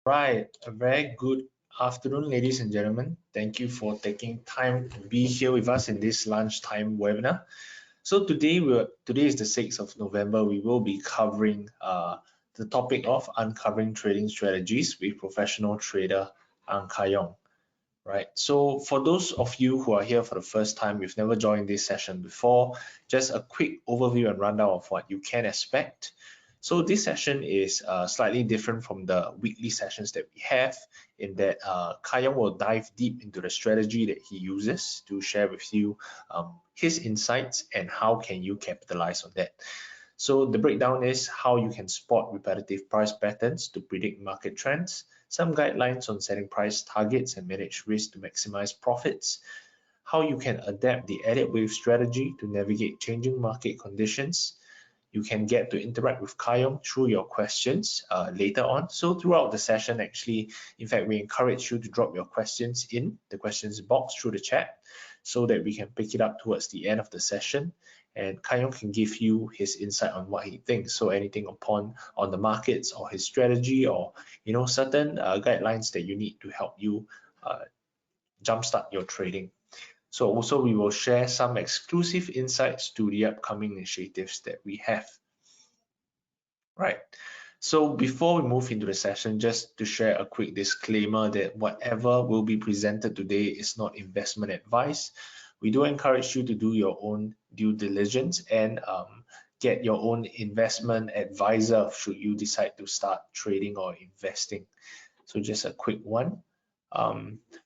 Right, a very good afternoon, ladies and gentlemen. Thank you for taking time to be here with us in this lunchtime webinar. So today is the 6th of November. We will be covering the topic of uncovering trading strategies with professional trader Ang Kar Yong. Right. So for those of you who are here for the first time, you've never joined this session before, just a quick overview and rundown of what you can expect. So this session is slightly different from the weekly sessions that we have, in that Kar Yong will dive deep into the strategy that he uses to share with you his insights and how can you capitalize on that. So the breakdown is how you can spot repetitive price patterns to predict market trends, some guidelines on setting price targets and manage risk to maximize profits, how you can adapt the edit wave strategy to navigate changing market conditions. You can get to interact with Kar Yong through your questions later on. So throughout the session, actually, in fact, we encourage you to drop your questions in the questions box through the chat so that we can pick it up towards the end of the session. And Kar Yong can give you his insight on what he thinks. So anything on the markets or his strategy, or certain guidelines that you need to help you jumpstart your trading. So also we will share some exclusive insights to the upcoming initiatives that we have. Right. So before we move into the session, just to share a quick disclaimer that whatever will be presented today is not investment advice. We do encourage you to do your own due diligence and get your own investment advisor should you decide to start trading or investing. So just a quick one.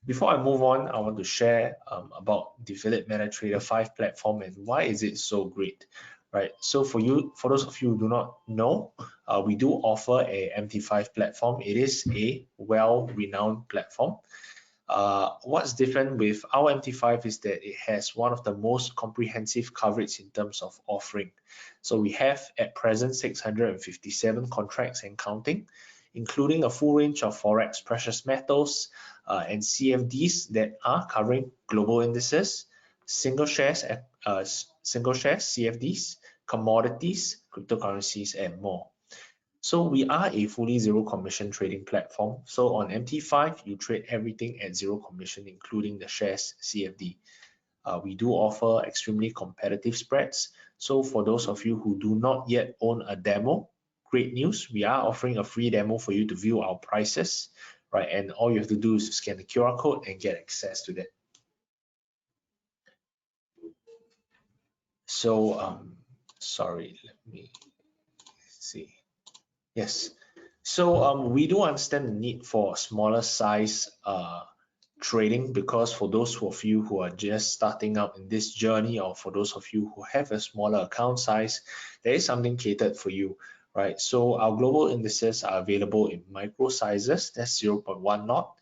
Before I move on, I want to share about the Phillip MetaTrader 5 platform and why is it so great. Right. So for those of you who do not know, we do offer a MT5 platform. It is a well-renowned platform. What's different with our MT5 is that it has one of the most comprehensive coverage in terms of offering. So we have at present 657 contracts and counting, including a full range of Forex precious metals and CFDs that are covering global indices, single shares CFDs, commodities, cryptocurrencies, and more. So we are a fully zero commission trading platform. So on MT5, you trade everything at zero commission, including the shares CFD. We do offer extremely competitive spreads. So for those of you who do not yet own a demo, great news. We are offering a free demo for you to view our prices, right? And all you have to do is to scan the QR code and get access to that. So, sorry, let me see. Yes. So we do understand the need for smaller size trading, because for those of you who are just starting out in this journey, or for those of you who have a smaller account size, there is something catered for you, right? So our global indices are available in micro sizes, that's 0.1 knot.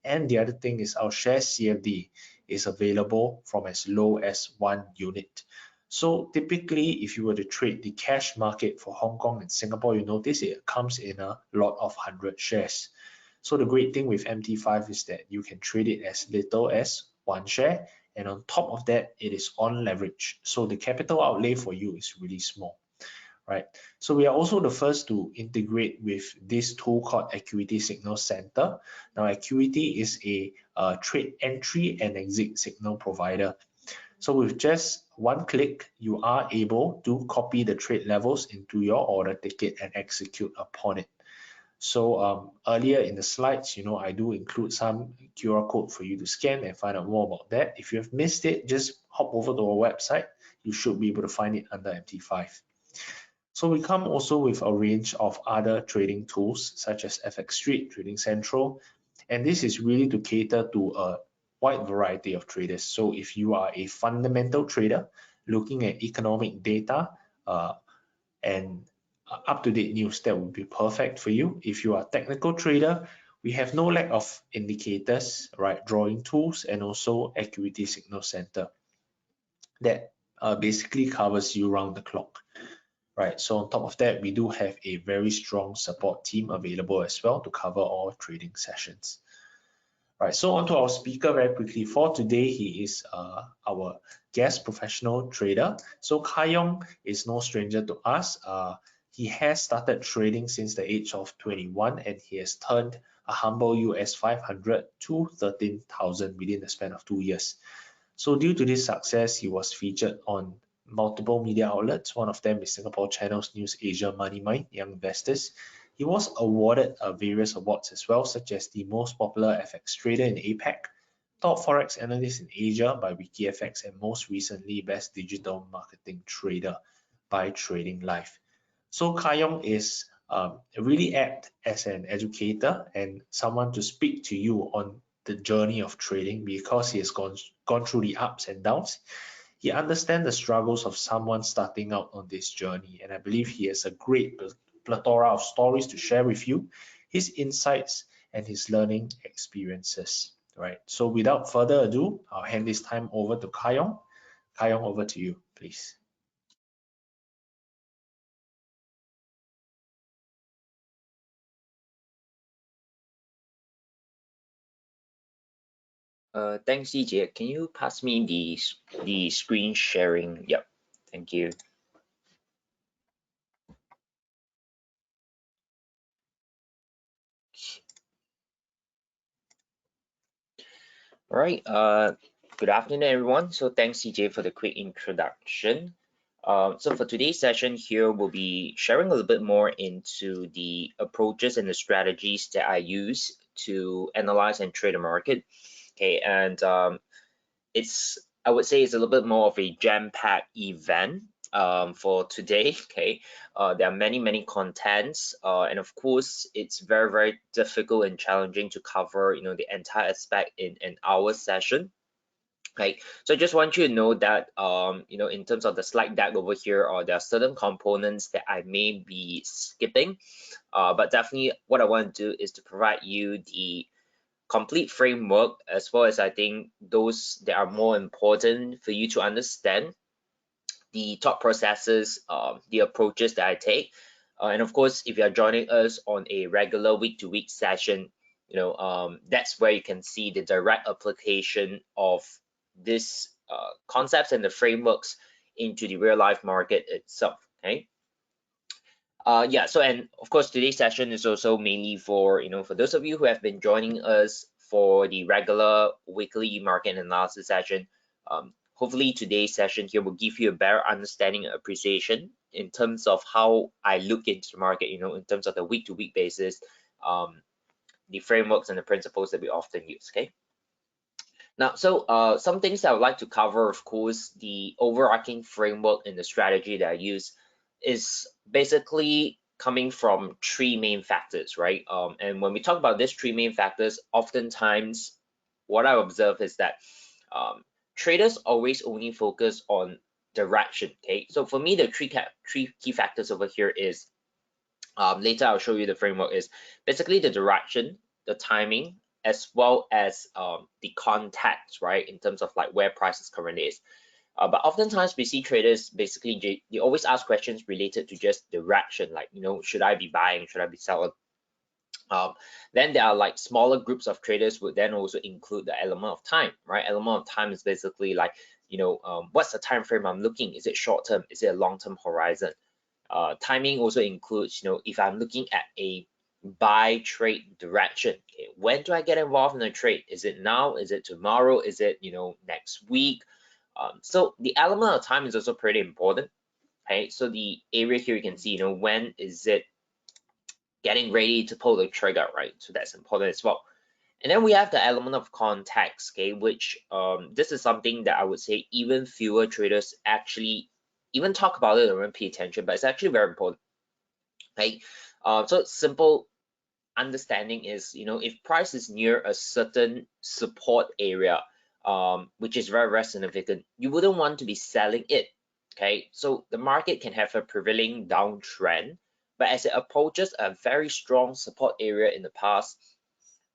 And the other thing is our share CFD is available from as low as 1 unit. So typically, if you were to trade the cash market for Hong Kong and Singapore, you notice it comes in a lot of 100 shares. So the great thing with MT5 is that you can trade it as little as 1 share, and on top of that, it is on leverage. So the capital outlay for you is really small, right? So we are also the first to integrate with this tool called Acuity Signal Center. Now, Acuity is a trade entry and exit signal provider. So with just one click, you are able to copy the trade levels into your order ticket and execute upon it. So earlier in the slides, I do include some QR code for you to scan and find out more about that. If you have missed it, just hop over to our website. You should be able to find it under MT5. So we come also with a range of other trading tools such as FX Street, Trading Central, and this is really to cater to a wide variety of traders. So if you are a fundamental trader looking at economic data and up-to-date news, that would be perfect for you. If you are a technical trader, we have no lack of indicators, right? Drawing tools and also Acuity Signal Center that basically covers you round the clock. Right, so on top of that, we do have a very strong support team available as well to cover all trading sessions. Right, so on to our speaker very quickly. For today, he is our guest professional trader. So Kar Yong is no stranger to us. He has started trading since the age of 21, and he has turned a humble US 500 to 13,000 within the span of 2 years. So due to this success, he was featured on multiple media outlets. One of them is Singapore Channel's News Asia Money Mind, Young Investors. He was awarded various awards as well, such as the most popular FX trader in APAC, top Forex Analyst in Asia by WikiFX, and most recently, best digital marketing trader by Trading Live. So Kar Yong is really apt as an educator and someone to speak to you on the journey of trading, because he has gone through the ups and downs. He understands the struggles of someone starting out on this journey, and I believe he has a great plethora of stories to share with you, his insights and his learning experiences. Right. So without further ado, I'll hand this time over to Kar Yong. Kar Yong, over to you, please. Thanks, CJ. Can you pass me the screen sharing? Yep, thank you. All right. Good afternoon, everyone. So thanks, CJ, for the quick introduction. So for today's session here, we'll be sharing a little bit more into the approaches and the strategies that I use to analyze and trade the market. Okay, and I would say it's a little bit more of a jam-packed event for today. Okay, there are many contents, and of course it's very difficult and challenging to cover the entire aspect in an hour session. Okay, so I just want you to know that in terms of the slide deck over here, there are certain components that I may be skipping, but definitely what I want to do is to provide you the complete framework, as well as I think those that are more important for you to understand the thought processes, the approaches that I take. And of course, if you are joining us on a regular week-to-week session, that's where you can see the direct application of this concepts and the frameworks into the real life market itself. Okay. Yeah, so and of course today's session is also mainly for for those of you who have been joining us for the regular weekly market analysis session. Hopefully today's session here will give you a better understanding and appreciation in terms of how I look into the market, in terms of the week-to-week basis, the frameworks and the principles that we often use. Okay. Now, so some things that I would like to cover, of course, the overarching framework and the strategy that I use is basically coming from three main factors, right? And when we talk about these three main factors, oftentimes what I observe is that traders always only focus on direction. Okay, so for me, the three key factors over here is later I'll show you the framework, is basically the direction, the timing, as well as the context, right, in terms of like where prices currently is. But oftentimes we see traders basically they always ask questions related to just direction, like should I be buying, should I be selling? Then there are like smaller groups of traders would then also include the element of time, right? Element of time is basically like what's the time frame I'm looking? Is it short term? Is it a long term horizon? Timing also includes if I'm looking at a buy trade direction, okay, when do I get involved in a trade? Is it now? Is it tomorrow? Is it next week? So the element of time is also pretty important. Okay, so the area here you can see when is it getting ready to pull the trigger, right? So that's important as well. And then we have the element of context, okay, which this is something that I would say even fewer traders actually even talk about it or pay attention, but it's actually very important. Okay, so simple understanding is if price is near a certain support area, which is very significant, you wouldn't want to be selling it. Okay, so the market can have a prevailing downtrend, but as it approaches a very strong support area in the past,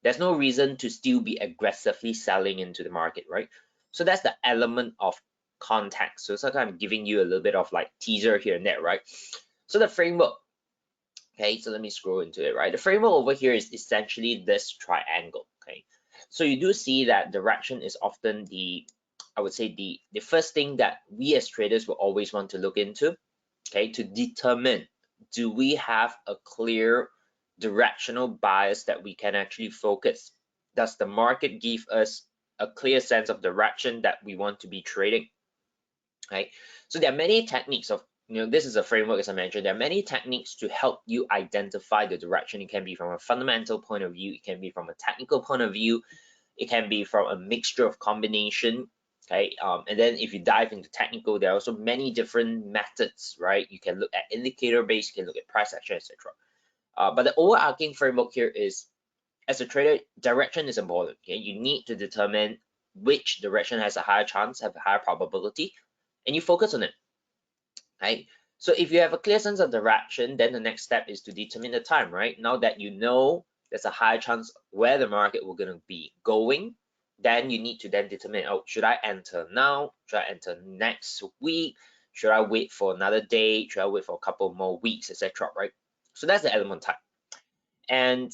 there's no reason to still be aggressively selling into the market, right? So that's the element of context. So sometimes I'm giving you a little bit of like teaser here and there, right? So the framework, okay, so let me scroll into it, right? The framework over here is essentially this triangle, okay? So you do see that direction is often I would say the first thing that we as traders will always want to look into, okay, to determine do we have a clear directional bias that we can actually focus? Does the market give us a clear sense of direction that we want to be trading, right? So there are many techniques of, this is a framework, as I mentioned. There are many techniques to help you identify the direction. It can be from a fundamental point of view, it can be from a technical point of view, it can be from a mixture of combination, okay? And then if you dive into technical, there are also many different methods, right? You can look at indicator base, you can look at price action, etc. But the overarching framework here is, as a trader, direction is important. Okay, you need to determine which direction has a higher chance, have a higher probability, and you focus on it, right? So if you have a clear sense of direction, then the next step is to determine the time, right? Now that you know there's a high chance where the market will going to be going, then you need to then determine, oh, should I enter now? Should I enter next week? Should I wait for another day? Should I wait for a couple more weeks, etc., right? So that's the element type. And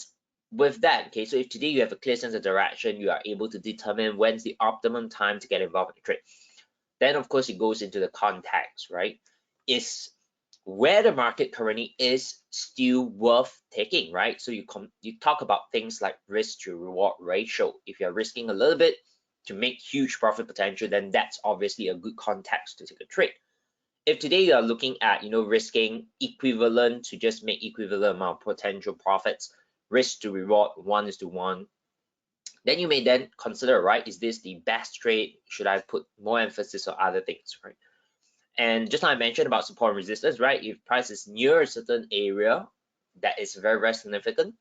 with that, okay, so if today you have a clear sense of direction, you are able to determine when's the optimum time to get involved in the trade. Then, of course, it goes into the context, right? Is where the market currently is still worth taking, right? So you talk about things like risk to reward ratio. If you're risking a little bit to make huge profit potential, then that's obviously a good context to take a trade. If today you are looking at, risking equivalent to just make equivalent amount of potential profits, risk to reward 1:1, then you may then consider, right, is this the best trade? Should I put more emphasis on other things, right? And just like I mentioned about support and resistance, right? If price is near a certain area that is very, very significant,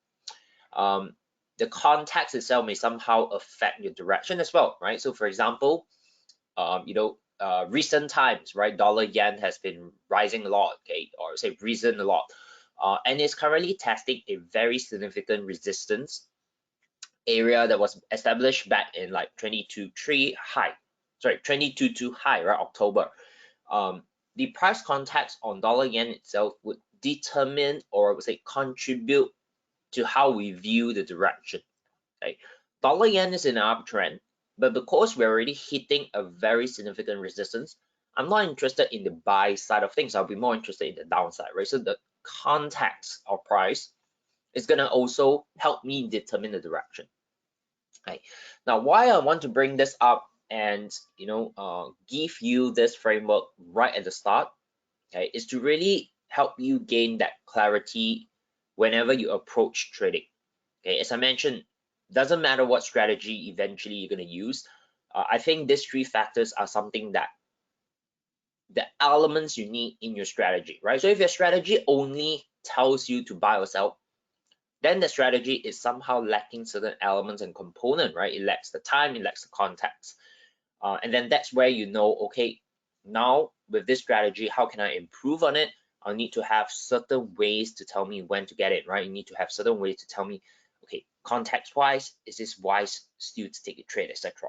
the context itself may somehow affect your direction as well, right? So for example, recent times, right? Dollar yen has been rising a lot, okay, or say risen a lot, and is currently testing a very significant resistance area that was established back in like 22.2 high, right? October. The price context on dollar yen itself would determine, or I would say contribute to how we view the direction. Okay, dollar yen is in an uptrend, but because we're already hitting a very significant resistance, I'm not interested in the buy side of things. I'll be more interested in the downside, right? So the context of price is gonna also help me determine the direction. Right. Now, why I want to bring this up and give you this framework right at the start, okay, is to really help you gain that clarity whenever you approach trading. Okay, as I mentioned, doesn't matter what strategy eventually you're going to use. I think these three factors are something that the elements you need in your strategy, right? So if your strategy only tells you to buy or sell, then the strategy is somehow lacking certain elements and component, right? It lacks the time, it lacks the context. And then that's where okay, now with this strategy, how can I improve on it? I need to have certain ways to tell me when to get it, right? You need to have certain ways to tell me, okay, context-wise, is this wise still to take a trade, etc.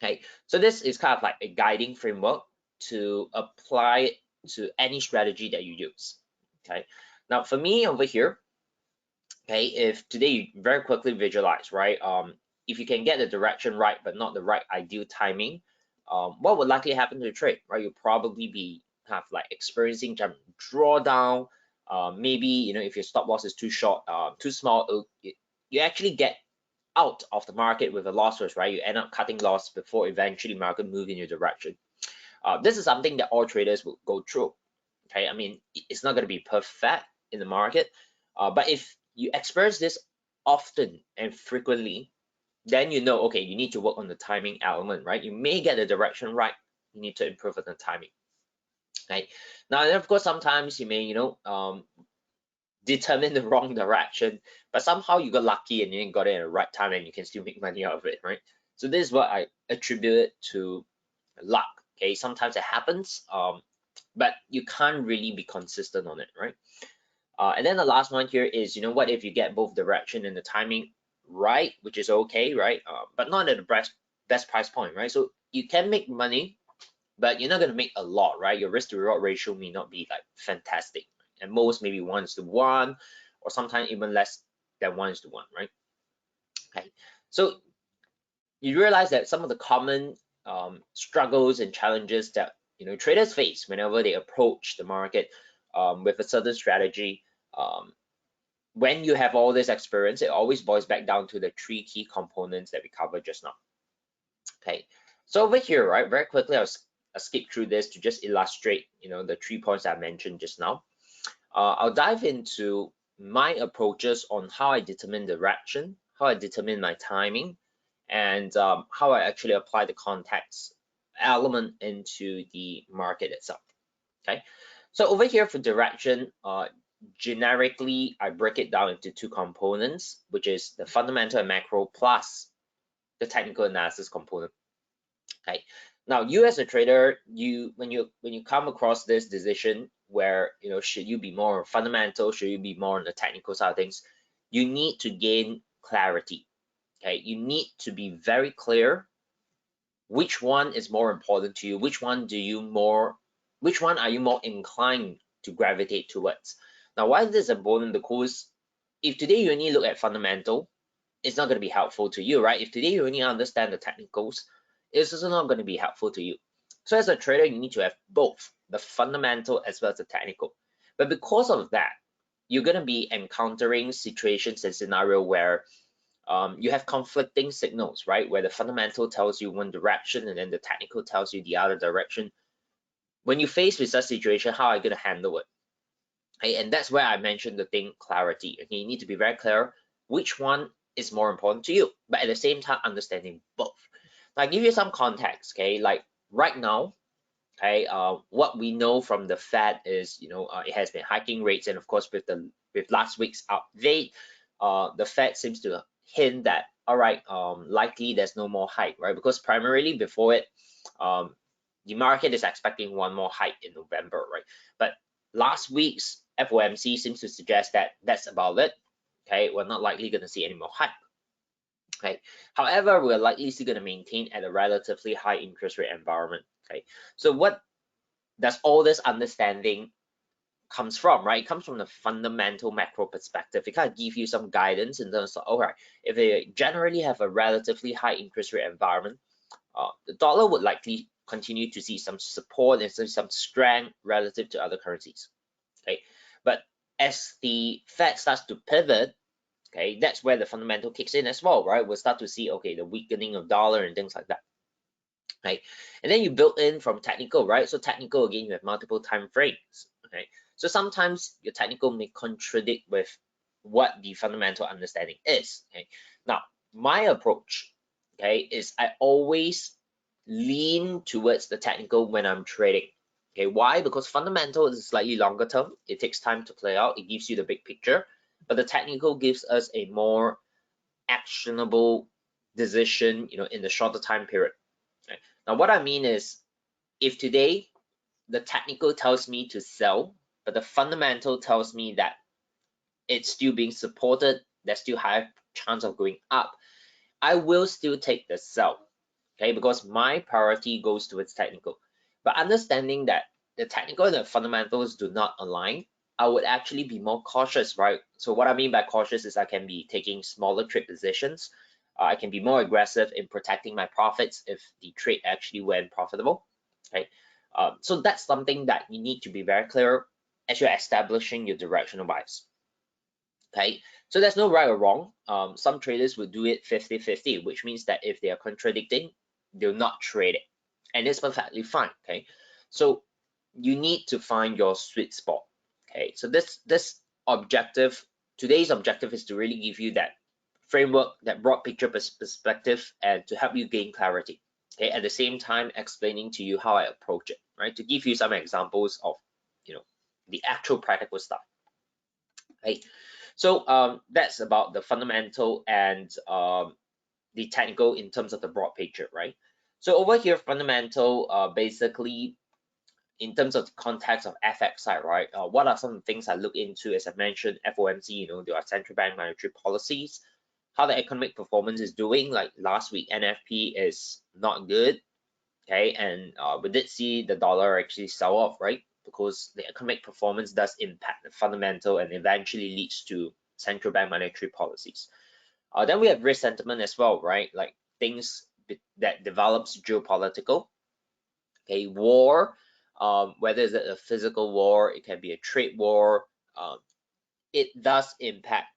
Okay, so this is kind of like a guiding framework to apply to any strategy that you use. Okay, now for me over here, okay, if today you very quickly visualize, right? If you can get the direction right, but not the right ideal timing, what would likely happen to the trade, right? You'll probably be kind of like experiencing some drawdown. Maybe, if your stop loss is too short, too small, you actually get out of the market with a loss, right? You end up cutting loss before eventually market move in your direction. This is something that all traders will go through. Okay, I mean, it's not going to be perfect in the market, but if you experience this often and frequently, then okay, you need to work on the timing element, right? You may get the direction right, you need to improve on the timing, right? Now, and of course, sometimes you may, determine the wrong direction, but somehow you got lucky and you got it at the right time and you can still make money out of it, right? So this is what I attribute it to luck. Okay, sometimes it happens, but you can't really be consistent on it, right? And then the last one here is, what if you get both direction and the timing right, which is okay, right? But not at the best price point, right? So you can make money, but you're not going to make a lot, right? Your risk to reward ratio may not be like fantastic, and most maybe 1:1, or sometimes even less than 1:1, right? Okay, so you realize that some of the common struggles and challenges that traders face whenever they approach the market, with a certain strategy, when you have all this experience, it always boils back down to the 3 key components that we covered just now. Okay, so over here, right, very quickly, I'll skip through this to just illustrate, the 3 points I mentioned just now. I'll dive into my approaches on how I determine direction, how I determine my timing, and how I actually apply the context element into the market itself. Okay, so over here for direction, generically, I break it down into 2 components, which is the fundamental and macro plus the technical analysis component. Okay, now you as a trader, when you come across this decision where should you be more fundamental, should you be more on the technical side of things, you need to gain clarity. Okay, you need to be very clear which one is more important to you, which one are you more inclined to gravitate towards. Now, why is this important? Because if today you only look at fundamental, it's not going to be helpful to you, right? If today you only understand the technicals, it's also not going to be helpful to you. So as a trader, you need to have both the fundamental as well as the technical. But because of that, you're going to be encountering situations and scenario where you have conflicting signals, right? Where the fundamental tells you one direction and then the technical tells you the other direction. When you face with such situation, how are you going to handle it? Okay, and that's where I mentioned the thing clarity. Okay, you need to be very clear which one is more important to you, but at the same time understanding both. Now, I give you some context. Okay, like right now, okay, what we know from the Fed is, it has been hiking rates, and of course with last week's update, the Fed seems to hint that all right, likely there's no more hike, right? Because primarily before it, the market is expecting one more hike in November, right? But last week's FOMC seems to suggest that that's about it. Okay, we're not likely going to see any more hike. Okay, however, we're likely still going to maintain at a relatively high interest rate environment. Okay, so what does all this understanding comes from, right? It comes from the fundamental macro perspective. It kind of give you some guidance in terms of, all right, if they generally have a relatively high interest rate environment, the dollar would likely continue to see some support and some strength relative to other currencies. Okay, but as the Fed starts to pivot, okay, that's where the fundamental kicks in as well, right? We'll start to see, okay, the weakening of dollar and things like that. Okay, and then you build in from technical, right? So technical, again, you have multiple time frames. Okay, so sometimes your technical may contradict with what the fundamental understanding is. Okay, now my approach, okay, is I always lean towards the technical when I'm trading. Okay, why? Because fundamental is slightly longer term. It takes time to play out. It gives you the big picture, but the technical gives us a more actionable decision, in the shorter time period. Okay. Now, what I mean is, if today the technical tells me to sell, but the fundamental tells me that it's still being supported, there's still high chance of going up, I will still take the sell. Okay, because my priority goes towards technical. But understanding that the technical and the fundamentals do not align, I would actually be more cautious, right? So what I mean by cautious is I can be taking smaller trade positions. I can be more aggressive in protecting my profits if the trade actually went profitable. Okay, so that's something that you need to be very clear as you're establishing your directional buys. Okay, so there's no right or wrong. Some traders will do it 50-50, which means that if they are contradicting, they'll not trade it, and it's perfectly fine. Okay, so you need to find your sweet spot. Okay, so today's objective is to really give you that framework, that broad picture perspective, and to help you gain clarity. Okay, at the same time explaining to you how I approach it, right? To give you some examples of, the actual practical stuff. Right? So that's about the fundamental and the technical in terms of the broad picture, right? So over here, fundamental, basically, in terms of the context of FX side, right? What are some of the things I look into? As I mentioned, FOMC, there are central bank monetary policies, how the economic performance is doing. Like last week, NFP is not good, okay, and we did see the dollar actually sell off, right? Because the economic performance does impact the fundamental and eventually leads to central bank monetary policies. Then we have risk sentiment as well, right? Like things that develops geopolitical, okay, war, whether it's a physical war, it can be a trade war. It does impact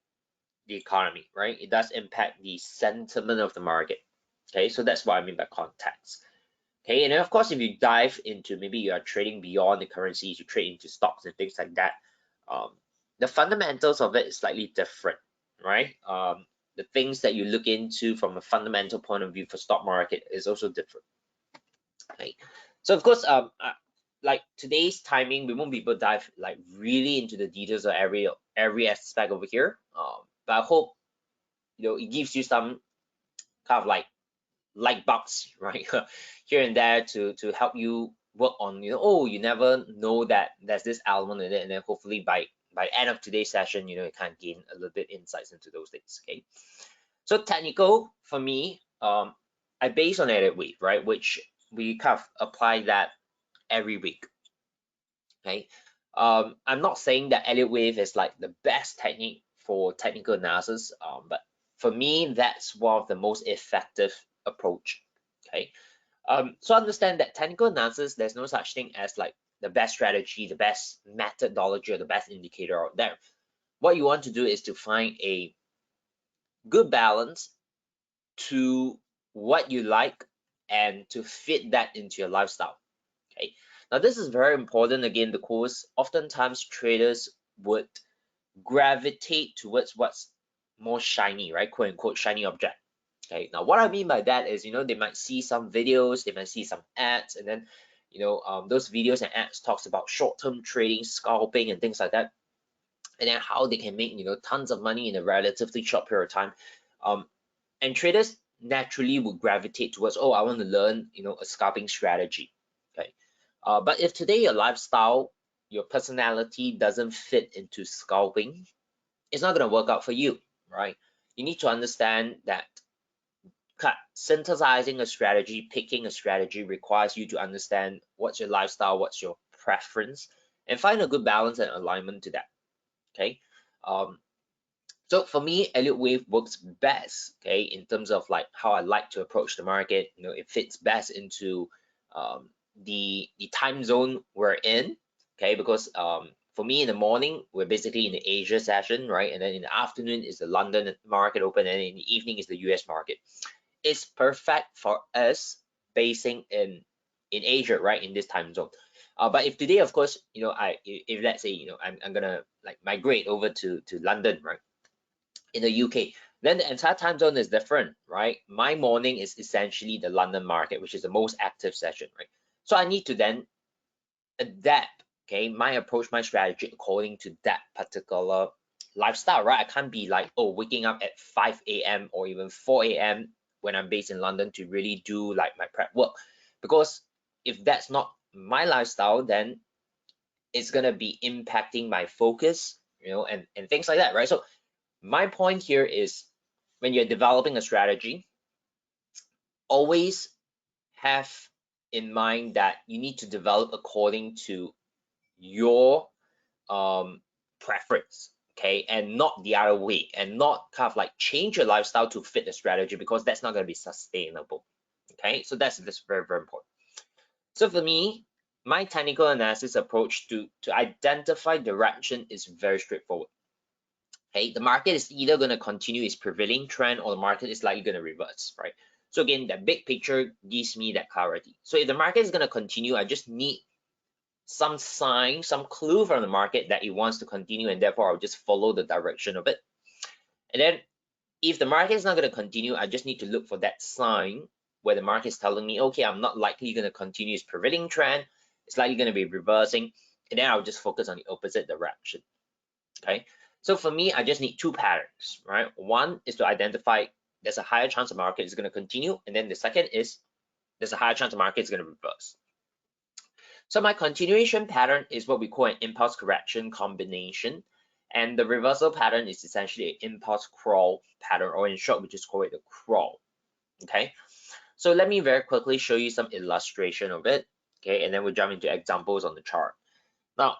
the economy, right? It does impact the sentiment of the market. Okay, so that's what I mean by context. Okay, and then of course, if you dive into, maybe you are trading beyond the currencies, you trade into stocks and things like that, the fundamentals of it is slightly different, right? The things that you look into from a fundamental point of view for stock market is also different. Okay, so of course, like today's timing, we won't be able to dive like really into the details of every aspect over here. But I hope it gives you some kind of like light bulbs, right, here and there to help you work on, oh, you never know that there's this element in it, and then hopefully by the end of today's session, you kind of gain a little bit insights into those things. Okay, so technical for me, I base on edit wave, right, which we kind of apply that every week. Okay, I'm not saying that Elliott wave is like the best technique for technical analysis, but for me, that's one of the most effective approach. Okay, so understand that technical analysis, there's no such thing as like the best strategy, the best methodology, or the best indicator out there. What you want to do is to find a good balance to what you like and to fit that into your lifestyle. Okay, now this is very important again, because oftentimes traders would gravitate towards what's more shiny, right? Quote unquote shiny object. Okay, now what I mean by that is, they might see some videos, they might see some ads, and then, those videos and ads talks about short-term trading, scalping, and things like that, and then how they can make, tons of money in a relatively short period of time. And traders naturally would gravitate towards, oh, I want to learn, a scalping strategy. Okay, but if today your lifestyle, your personality doesn't fit into scalping, it's not going to work out for you, right? You need to understand that synthesizing a strategy, picking a strategy requires you to understand what's your lifestyle, what's your preference, and find a good balance and alignment to that. Okay. So for me, Elliott wave works best, okay, in terms of like how I like to approach the market. It fits best into the time zone we're in, okay, because for me in the morning, we're basically in the Asia session, right? And then in the afternoon is the London market open, and in the evening is the US market. It's perfect for us basing in Asia, right, in this time zone. But if today, of course, if let's say, I'm gonna like migrate over to London, right, in the UK, then the entire time zone is different, right? My morning is essentially the London market, which is the most active session, right? So I need to then adapt, okay, my approach, my strategy according to that particular lifestyle, right? I can't be like, oh, waking up at 5 a.m. or even 4 a.m. when I'm based in London to really do like my prep work, because if that's not my lifestyle, then it's gonna be impacting my focus, and things like that, right? So my point here is, when you're developing a strategy, always have in mind that you need to develop according to your preference, okay, and not the other way, and not kind of like change your lifestyle to fit the strategy, because that's not going to be sustainable. Okay, so that's very, very important. So for me, my technical analysis approach to identify direction is very straightforward. Okay, the market is either going to continue its prevailing trend, or the market is likely going to reverse, right? So again, that big picture gives me that clarity. So if the market is going to continue, I just need some sign, some clue from the market that it wants to continue, and therefore I'll just follow the direction of it. And then if the market is not going to continue, I just need to look for that sign where the market is telling me, okay, I'm not likely going to continue its prevailing trend, it's likely going to be reversing, and then I'll just focus on the opposite direction. Okay, so for me, I just need two patterns, right? One is to identify there's a higher chance the market is going to continue, and then the second is there's a higher chance the market is going to reverse. So my continuation pattern is what we call an impulse correction combination, and the reversal pattern is essentially an impulse crawl pattern, or in short, we just call it a crawl. Okay, so let me very quickly show you some illustration of it, okay, and then we'll jump into examples on the chart. Now,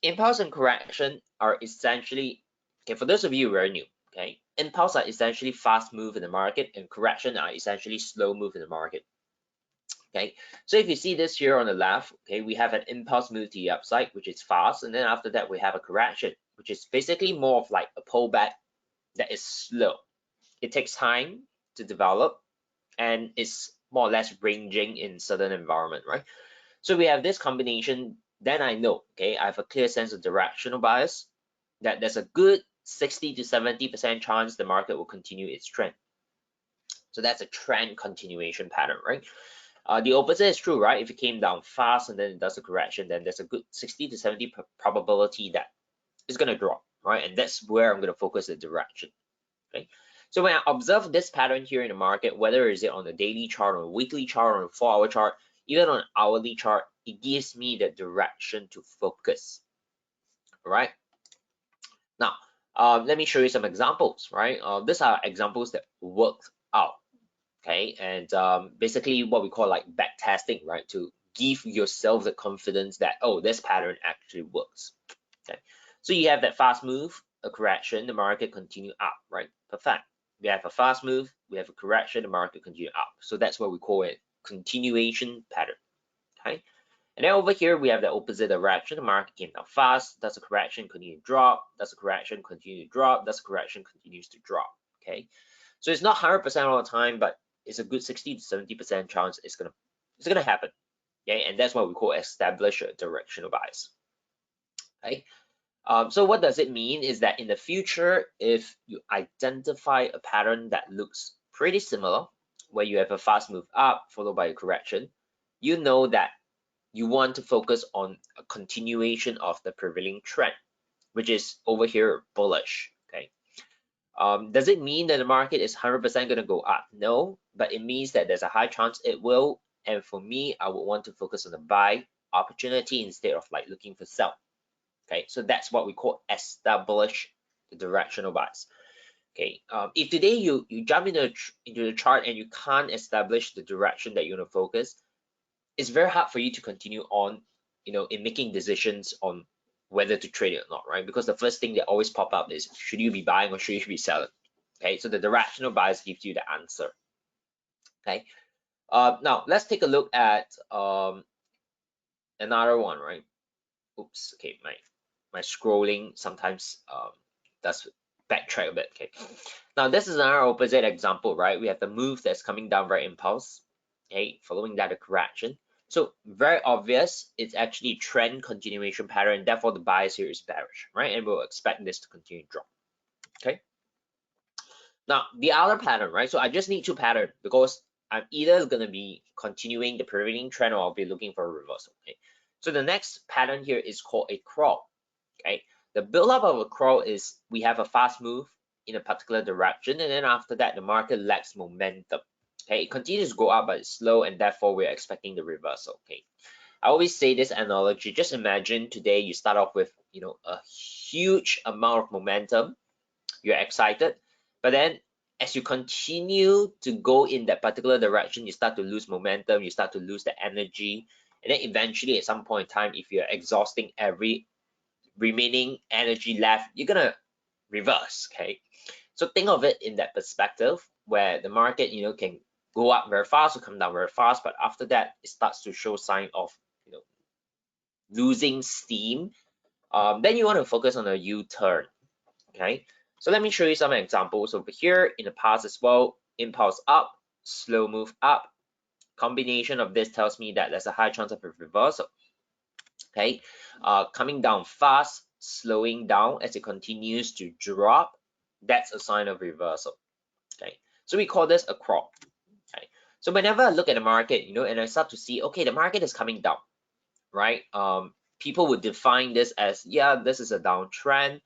impulse and correction are essentially, okay, for those of you who are new, okay, impulse are essentially fast move in the market, and correction are essentially slow move in the market. Okay, so if you see this here on the left, okay, we have an impulse move to the upside, which is fast, and then after that we have a correction, which is basically more of like a pullback that is slow. It takes time to develop, and it's more or less ranging in certain environment, right? So we have this combination, then I know, okay, I have a clear sense of directional bias, that there's a good 60 to 70% chance the market will continue its trend. So that's a trend continuation pattern, right? The opposite is true, right? If it came down fast and then it does a correction, then there's a good 60 to 70 probability that it's going to drop, right? And that's where I'm going to focus the direction, okay? So when I observe this pattern here in the market, whether is it on the daily chart, or a weekly chart, or a 4-hour chart, even on an hourly chart, it gives me the direction to focus, all right? Now, let me show you some examples, right? These are examples that worked out, okay? And basically what we call like back testing, right? To give yourself the confidence that, oh, this pattern actually works, okay? So you have that fast move, a correction, the market continue up, right? Perfect. We have a fast move, we have a correction, the market continue up. So that's what we call it continuation pattern, okay? And then over here, we have the opposite direction. The market came down fast, does a correction, continue to drop, does a correction, continue to drop, does a correction, continues to drop, okay? So it's not 100% all the time, but it's a good 60 to 70% chance it's gonna happen, okay? And that's what we call establish a directional bias, okay? So what does it mean is that in the future, if you identify a pattern that looks pretty similar, where you have a fast move up followed by a correction, you know that you want to focus on a continuation of the prevailing trend, which is over here bullish, okay? Does it mean that the market is 100% going to go up? No, but it means that there's a high chance it will. And for me, I would want to focus on the buy opportunity instead of like looking for sell. Okay, so that's what we call establish the directional bias. Okay, if today you jump into the chart and you can't establish the direction that you're going to focus, it's very hard for you to continue on, in making decisions on whether to trade it or not, right? Because the first thing that always pop up is, should you be buying or should you be selling? Okay, so the directional bias gives you the answer. Okay, now let's take a look at another one, right? Oops, okay, my scrolling sometimes does backtrack a bit. Okay, now this is another opposite example, right? We have the move that's coming down very impulse, okay, following that a correction. So very obvious, it's actually trend continuation pattern, therefore the bias here is bearish, right? And we'll expect this to continue to drop, okay? Now the other pattern, right? So I just need two patterns because I'm either going to be continuing the prevailing trend or I'll be looking for a reversal, okay? So the next pattern here is called a crawl, okay? The buildup of a crawl is we have a fast move in a particular direction, and then after that the market lacks momentum. Okay, it continues to go up, but it's slow, and therefore we're expecting the reversal. Okay, I always say this analogy. Just imagine today you start off with a huge amount of momentum. You're excited, but then as you continue to go in that particular direction, you start to lose momentum. You start to lose the energy, and then eventually, at some point in time, if you're exhausting every remaining energy left, you're gonna reverse. Okay, so think of it in that perspective where the market can go up very fast or come down very fast, but after that it starts to show sign of losing steam. Then you want to focus on a U-turn. Okay, so let me show you some examples over here in the past as well. Impulse up, slow move up. Combination of this tells me that there's a high chance of a reversal. Okay, coming down fast, slowing down as it continues to drop, that's a sign of reversal. Okay, so we call this a crawl. Okay, so whenever I look at the market, and I start to see, okay, the market is coming down, right? People would define this as, yeah, this is a downtrend,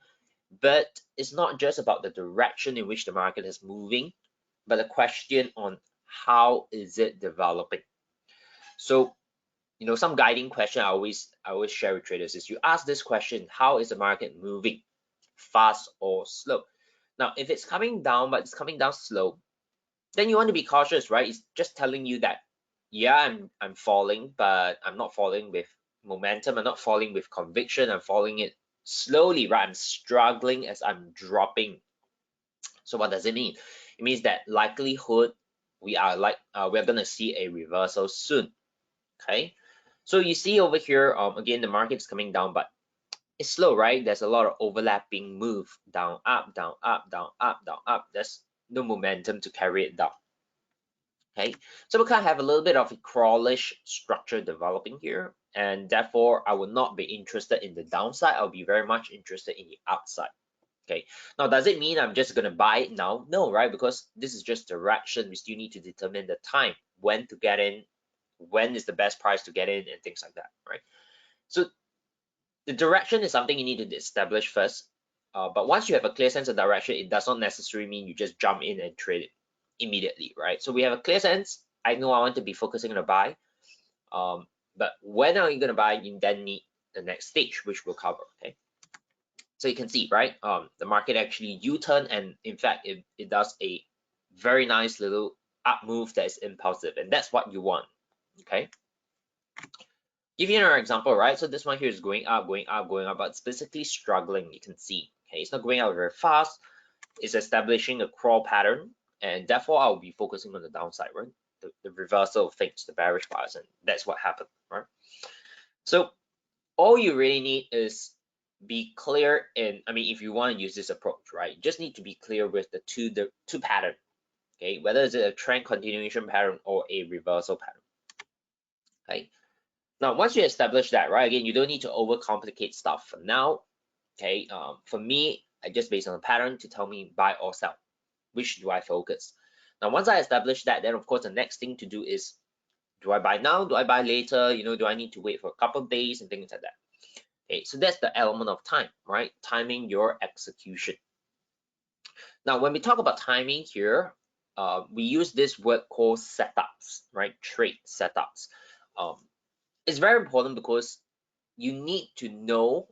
but it's not just about the direction in which the market is moving, but a question on how is it developing. So some guiding question I always share with traders is, you ask this question: how is the market moving, fast or slow? Now if it's coming down but it's coming down slow, then you want to be cautious, right? It's just telling you that, yeah, I'm falling, but I'm not falling with momentum, I'm not falling with conviction, I'm falling it slowly, right? I'm struggling as I'm dropping. So what does it mean? It means that likelihood we're gonna see a reversal soon. Okay, so you see over here, again, the market's coming down, but it's slow, right? There's a lot of overlapping move, down, up, down, up, down, up, down, up. There's no momentum to carry it down. Okay, so we kind of have a little bit of a crawlish structure developing here, and therefore I will not be interested in the downside. I'll be very much interested in the upside. Okay, now does it mean I'm just gonna buy it now? No, right? Because this is just direction. We still need to determine the time, when to get in, when is the best price to get in, and things like that, right? So the direction is something you need to establish first. But once you have a clear sense of direction, it does not necessarily mean you just jump in and trade it immediately, right? So we have a clear sense. I know I want to be focusing on a buy. But when are you going to buy? You then need the next stage, which we'll cover, okay? So you can see, right? The market actually U-turn, and in fact, it does a very nice little up move that is impulsive, and that's what you want, okay? Give you another example, right? So this one here is going up, going up, going up, but it's basically struggling. You can see, okay, it's not going up very fast. It's establishing a crawl pattern, and therefore I'll be focusing on the downside, right? The reversal of things, the bearish bias, and that's what happened, right? So all you really need is be clear in, I mean, if you want to use this approach, right, you just need to be clear with the two pattern, okay, whether it's a trend continuation pattern or a reversal pattern, okay. Now, once you establish that, right, again, you don't need to overcomplicate stuff for now, okay. For me, I just based on the pattern to tell me buy or sell, which do I focus. Now, once I establish that, then of course the next thing to do is, do I buy now? Do I buy later? You know, do I need to wait for a couple of days and things like that? Okay, so that's the element of time, right? Timing your execution. Now, when we talk about timing here, we use this word called setups, right? Trade setups. It's very important because you need to know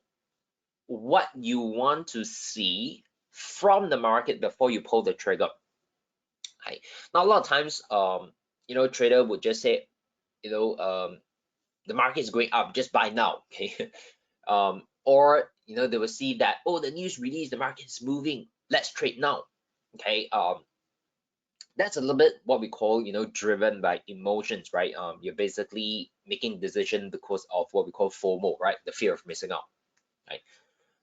what you want to see from the market before you pull the trigger. Okay. Now, a lot of times, you know, trader would just say, you know, the market is going up, just buy now, okay? Or you know, they will see that, oh, the news release, the market is moving, let's trade now, okay? That's a little bit what we call, you know, driven by emotions, right? You're basically making decision because of what we call FOMO, right? The fear of missing out, right?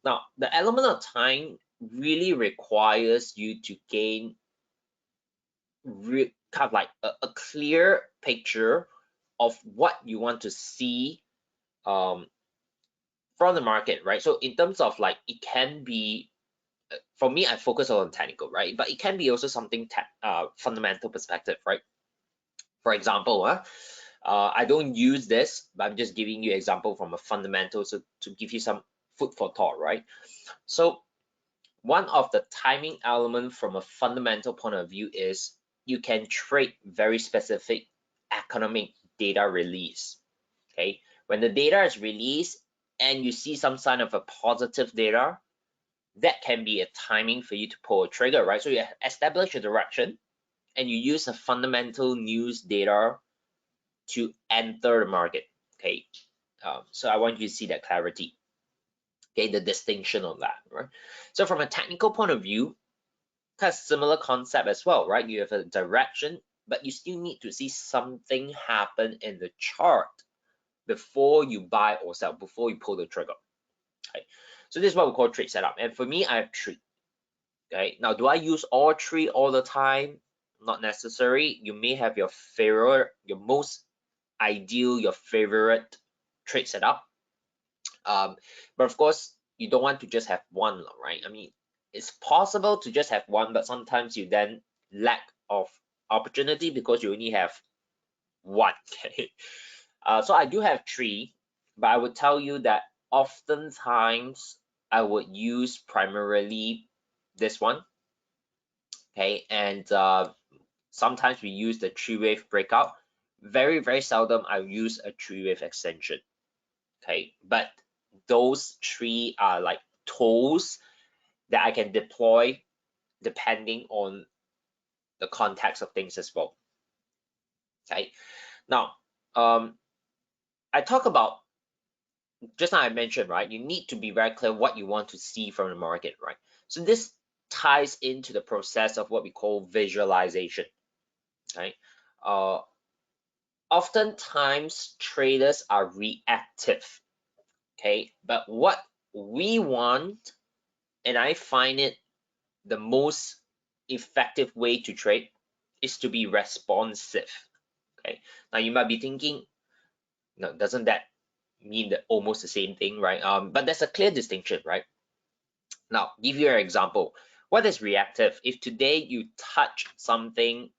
Now, the element of time really requires you to gain kind of like a clear picture of what you want to see from the market, right? So in terms of like, it can be, for me, I focus on technical, right? But it can be also something fundamental perspective, right? For example, I don't use this, but I'm just giving you example from a fundamental, so to give you some food for thought, right? So one of the timing element from a fundamental point of view is you can trade very specific economic data release. Okay, when the data is released and you see some sign of a positive data, that can be a timing for you to pull a trigger, right? So you establish a direction and you use a fundamental news data to enter the market. Okay, so I want you to see that clarity. Okay, the distinction on that, right? So from a technical point of view, kind of similar concept as well, right? You have a direction, but you still need to see something happen in the chart before you buy or sell, before you pull the trigger. Okay, so this is what we call trade setup. And for me, I have three. Okay, now do I use all three all the time? Not necessary. You may have your favorite, your most ideal, your favorite trade setup. But of course, you don't want to just have one, right? I mean, it's possible to just have one, but sometimes you then lack of opportunity because you only have one. Okay, so I do have three, but I would tell you that oftentimes I would use primarily this one. Okay, and sometimes we use the three-wave breakout. Very, very seldom I use a three-wave extension. Okay, but those three are like tools that I can deploy depending on the context of things as well. Okay, now I talk about, just now I mentioned, right, you need to be very clear what you want to see from the market, right? So this ties into the process of what we call visualization. Okay, oftentimes traders are reactive, okay? But what we want, and I find it the most effective way to trade, is to be responsive, okay? Now you might be thinking, no, doesn't that mean that almost the same thing, right? But there's a clear distinction, right? Now, give you an example. What is reactive? If today you touch something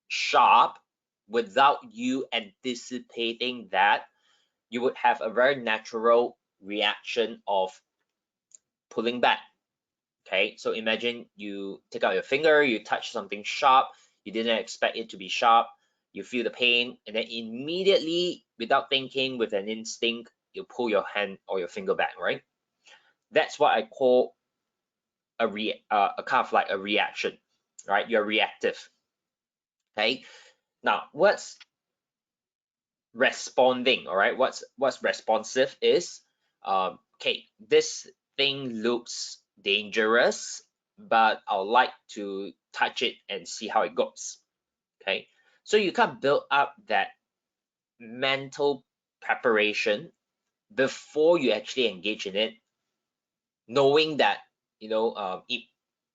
sharp without you anticipating that, you would have a very natural reaction of pulling back. Okay, so imagine you take out your finger, you touch something sharp, you didn't expect it to be sharp, you feel the pain, and then immediately, without thinking, with an instinct, you pull your hand or your finger back, right? That's what I call a kind of like a reaction, right? You're reactive. Okay, now what's responding? All right, what's responsive is, okay, this thing looks dangerous, but I'd like to touch it and see how it goes. Okay, so you can build up that mental preparation before you actually engage in it, knowing that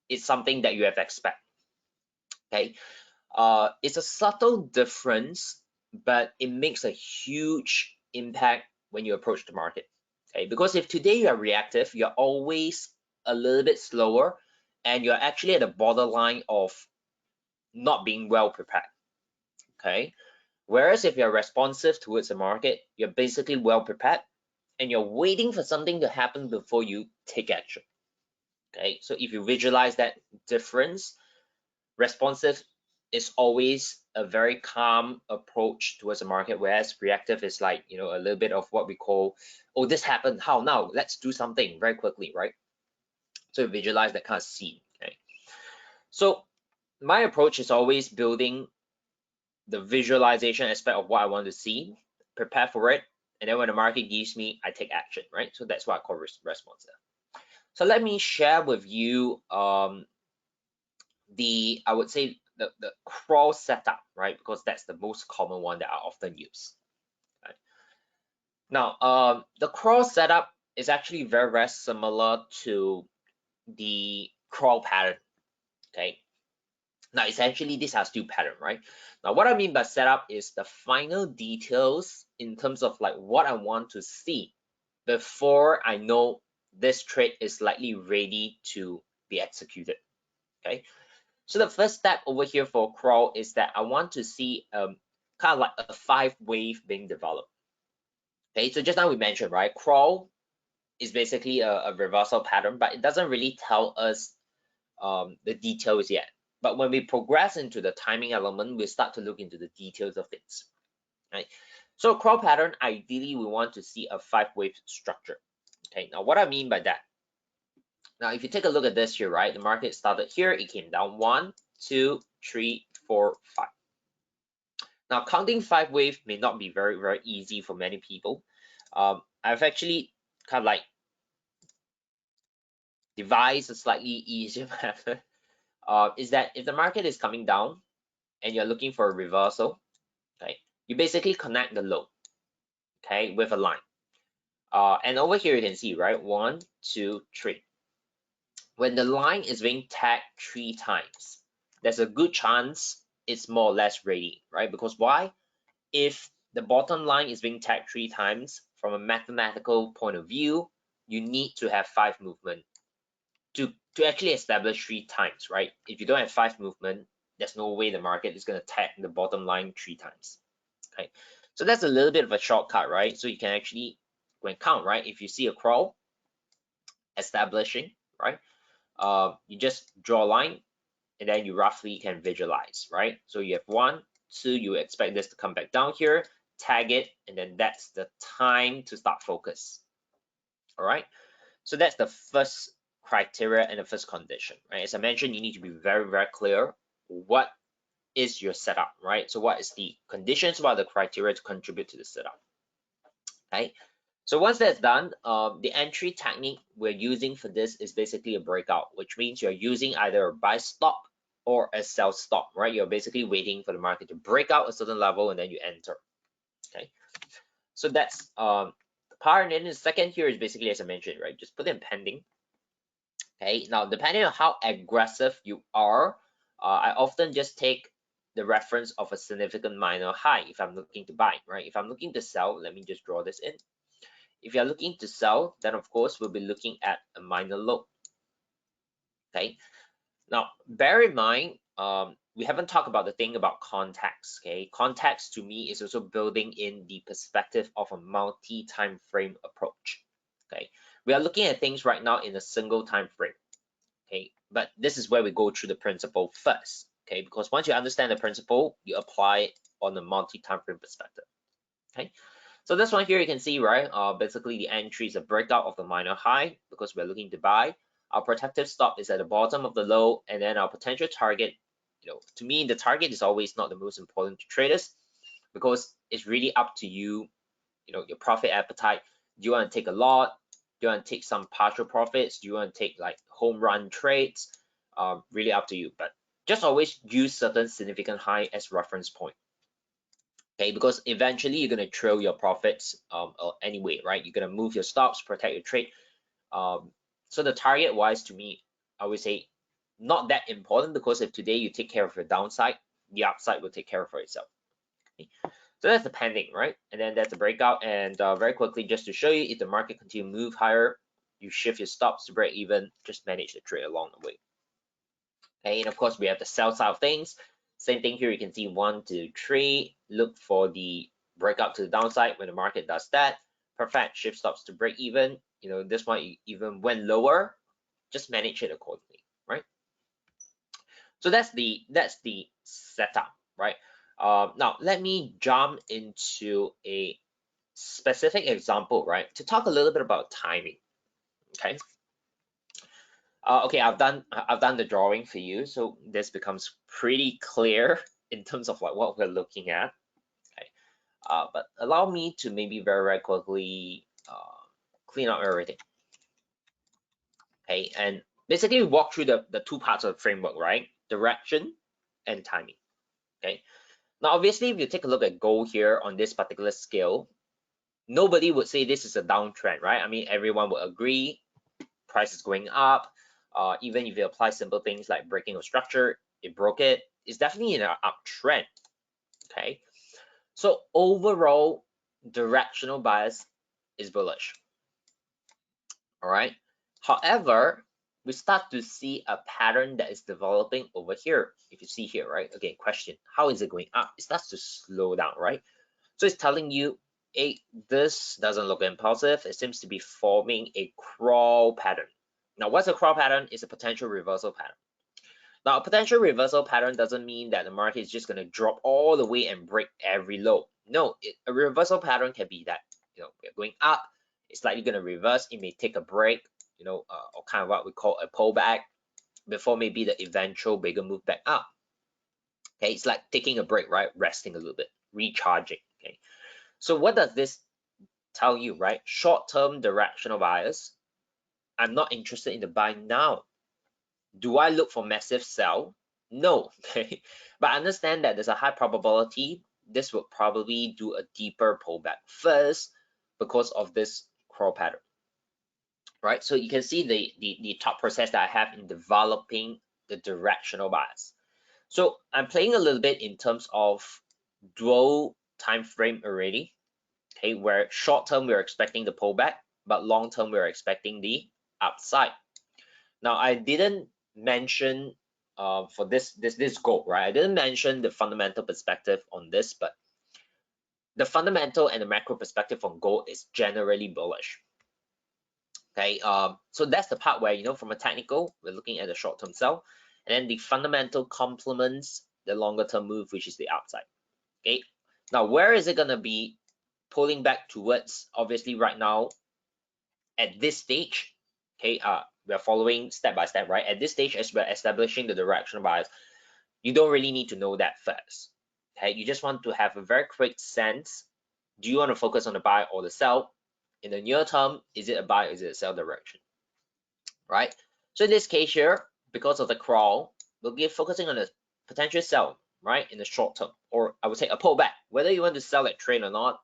it's something that you have to expect. Okay, it's a subtle difference, but it makes a huge impact when you approach the market. Okay, because if today you are reactive, you're always a little bit slower, and you're actually at the borderline of not being well prepared. Okay, whereas if you're responsive towards the market, you're basically well prepared, and you're waiting for something to happen before you take action. Okay, so if you visualize that difference, responsive is always a very calm approach towards the market, whereas reactive is like, a little bit of what we call, oh, this happened, how now? Let's do something very quickly, right? So visualize that kind of scene. Okay, so my approach is always building the visualization aspect of what I want to see, prepare for it, and then when the market gives me, I take action, right? So that's what I call responsive. So let me share with you I would say the crawl setup, right? Because that's the most common one that I often use. Right? Now, the crawl setup is actually very, very similar to the crawl pattern. Okay. Now, essentially, these are still pattern, right? Now, what I mean by setup is the final details in terms of like what I want to see before I know this trade is likely ready to be executed. Okay. So the first step over here for crawl is that I want to see kind of like a 5-wave being developed. Okay, so just now we mentioned, right, crawl is basically a reversal pattern, but it doesn't really tell us the details yet. But when we progress into the timing element, we start to look into the details of things. Right? So crawl pattern, ideally we want to see a 5-wave structure. Okay, now what I mean by that. Now, if you take a look at this here, right, the market started here, it came down 1, 2, 3, 4, 5. Now, counting 5 waves may not be very, very easy for many people. I've actually kind of like devised a slightly easier method. Is that if the market is coming down and you're looking for a reversal, okay, you basically connect the low, okay, with a line. And over here you can see, right, 1, 2, 3. When the line is being tagged 3 times, there's a good chance it's more or less ready, right? Because why? If the bottom line is being tagged 3 times, from a mathematical point of view, you need to have 5 movement to actually establish 3 times, right? If you don't have 5 movement, there's no way the market is going to tag the bottom line 3 times. Okay, so that's a little bit of a shortcut, right? So you can actually go and count, right? If you see a crawl establishing, right? You just draw a line and then you roughly can visualize, right? So you have 1, 2, you expect this to come back down here, tag it, and then that's the time to start focus. All right, so that's the first criteria and the first condition, right? As I mentioned, you need to be very, very clear what is your setup, right? So what is the conditions, what are the criteria to contribute to the setup, right? So once that's done, the entry technique we're using for this is basically a breakout, which means you're using either a buy stop or a sell stop, right? You're basically waiting for the market to break out a certain level and then you enter. So that's the part. And then the second here is basically, as I mentioned, right? Just put in pending. Okay, now depending on how aggressive you are, I often just take the reference of a significant minor high if I'm looking to buy, right? If I'm looking to sell, let me just draw this in. If you're looking to sell, then of course we'll be looking at a minor low. Okay, now bear in mind, we haven't talked about the thing about context. Okay, context to me is also building in the perspective of a multi-time frame approach. Okay, we are looking at things right now in a single time frame. Okay, but this is where we go through the principle first. Okay, because once you understand the principle, you apply it on a multi-time frame perspective. Okay, so this one here you can see, right? Basically the entry is a breakout of the minor high because we're looking to buy. Our protective stop is at the bottom of the low, and then our potential target. To me, the target is always not the most important to traders because it's really up to you. Your profit appetite. Do you want to take a lot? Do you want to take some partial profits? Do you want to take like home run trades? Really up to you. But just always use certain significant high as reference point. Okay, because eventually you're gonna trail your profits anyway, right? You're gonna move your stops, protect your trade. So the target wise, to me, I would say not that important because if today you take care of your downside, the upside will take care of for itself. Okay? So that's the pending, right? And then that's the breakout. And very quickly, just to show you, if the market continue to move higher, you shift your stops to break even, just manage the trade along the way. Okay, and of course we have the sell side of things. Same thing here, you can see 1, 2, 3. Look for the breakout to the downside. When the market does that, perfect, shift stops to break even. This one even went lower, just manage it accordingly, right? So that's the setup, right? Now let me jump into a specific example, right, to talk a little bit about timing. Okay. Okay, I've done the drawing for you, so this becomes pretty clear in terms of like what we're looking at. Okay, but allow me to maybe very quickly clean up everything. Okay, and basically walk through the two parts of the framework, right? Direction and timing. Okay, now obviously if you take a look at gold here on this particular scale, nobody would say this is a downtrend, right? I mean, everyone would agree price is going up. Even if you apply simple things like breaking of structure, it broke it. It's definitely in an uptrend. Okay, so overall directional bias is bullish. All right. However, we start to see a pattern that is developing over here. If you see here, right? Again, question: how is it going up? It starts to slow down, right? So it's telling you, hey, this doesn't look impulsive. It seems to be forming a crawl pattern. Now, what's a crawl pattern? Is a potential reversal pattern. Now, a potential reversal pattern doesn't mean that the market is just going to drop all the way and break every low. No, a reversal pattern can be that, we're going up, it's likely going to reverse, it may take a break, or kind of what we call a pullback before maybe the eventual bigger move back up. Okay, it's like taking a break, right? Resting a little bit, recharging. Okay, so what does this tell you, right? Short-term directional bias. I'm not interested in the buy now. Do I look for massive sell? No. Okay, but understand that there's a high probability this will probably do a deeper pullback first because of this crawl pattern, right? So you can see the thought process that I have in developing the directional bias. So I'm playing a little bit in terms of dual time frame already. Okay, where short term we're expecting the pullback, but long term we're expecting the upside. Now I didn't mention for this goal, right? I didn't mention the fundamental perspective on this, but the fundamental and the macro perspective on gold is generally bullish. Okay, so that's the part where, from a technical, we're looking at the short-term sell, and then the fundamental complements the longer-term move, which is the upside. Okay, now where is it gonna be pulling back towards? Obviously, right now, at this stage, okay, we're following step by step, right? At this stage, as we're establishing the directional bias, you don't really need to know that first. Okay, you just want to have a very quick sense. Do you want to focus on the buy or the sell? In the near term, is it a buy or is it a sell direction? Right? So in this case here, because of the crawl, we'll be focusing on the potential sell, right? In the short term, or I would say a pullback. Whether you want to sell that trade or not,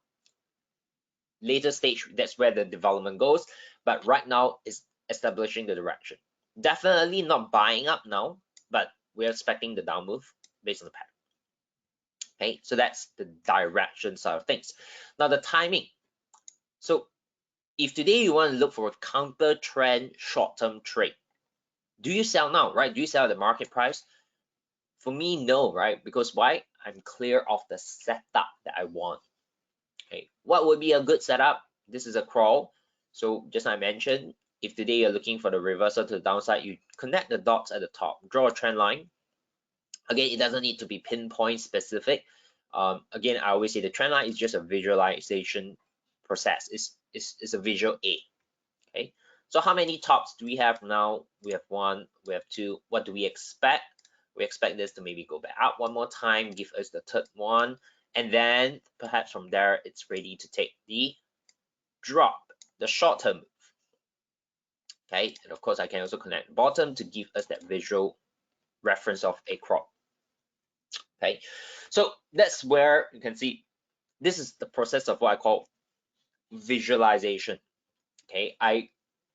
later stage, that's where the development goes. But right now is establishing the direction. Definitely not buying up now, but we're expecting the down move based on the pattern. Okay, so that's the direction side of things. Now the timing. So if today you want to look for a counter trend short-term trade, do you sell now, right? Do you sell at the market price? For me, no, right? Because why? I'm clear of the setup that I want. Okay, what would be a good setup? This is a crawl. So just like I mentioned, if today you're looking for the reversal to the downside, you connect the dots at the top, draw a trend line. Again, it doesn't need to be pinpoint specific. Again, I always say the trend line is just a visualization process. It's a visual aid. Okay, so how many tops do we have now? We have one, we have two. What do we expect? We expect this to maybe go back up one more time, give us the third one, and then perhaps from there it's ready to take the drop, the short term move. Okay, and of course I can also connect bottom to give us that visual reference of a crop. Okay, so that's where you can see this is the process of what I call visualization. Okay,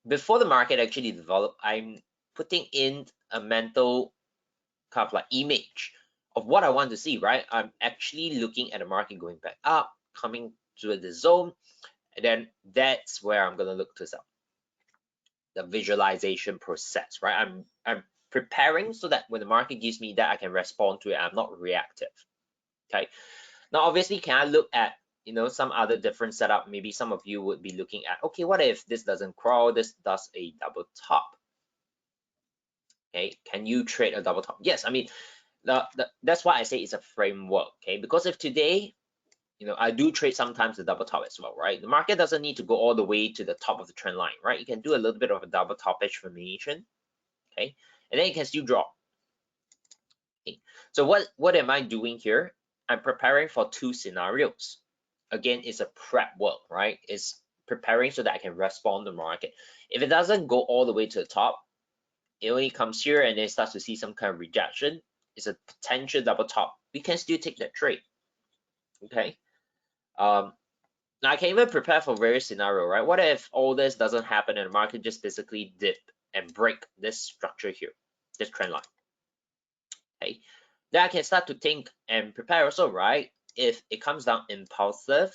before the market actually developed, I'm putting in a mental kind of like image of what I want to see, right? I'm actually looking at the market going back up, coming to the zone, and then that's where I'm gonna look to sell. The visualization process, right? I'm preparing so that when the market gives me that, I can respond to it. I'm not reactive. Okay. Now, obviously, can I look at some other different setup? Maybe some of you would be looking at, okay, what if this doesn't crawl? This does a double top. Okay, can you trade a double top? Yes, I mean, that's why I say it's a framework. Okay, because if today, I do trade sometimes the double top as well, right? The market doesn't need to go all the way to the top of the trend line, right? You can do a little bit of a double topish formation, okay, and then you can still drop. Okay, so what am I doing here? I'm preparing for two scenarios. Again, it's a prep work, right? It's preparing so that I can respond to the market. If it doesn't go all the way to the top, it only comes here and then starts to see some kind of rejection. It's a potential double top. We can still take that trade. Okay. Now I can even prepare for various scenario, right? What if all this doesn't happen and the market just basically dip and break this structure here, this trend line? Okay. Then I can start to think and prepare also, right? If it comes down impulsive,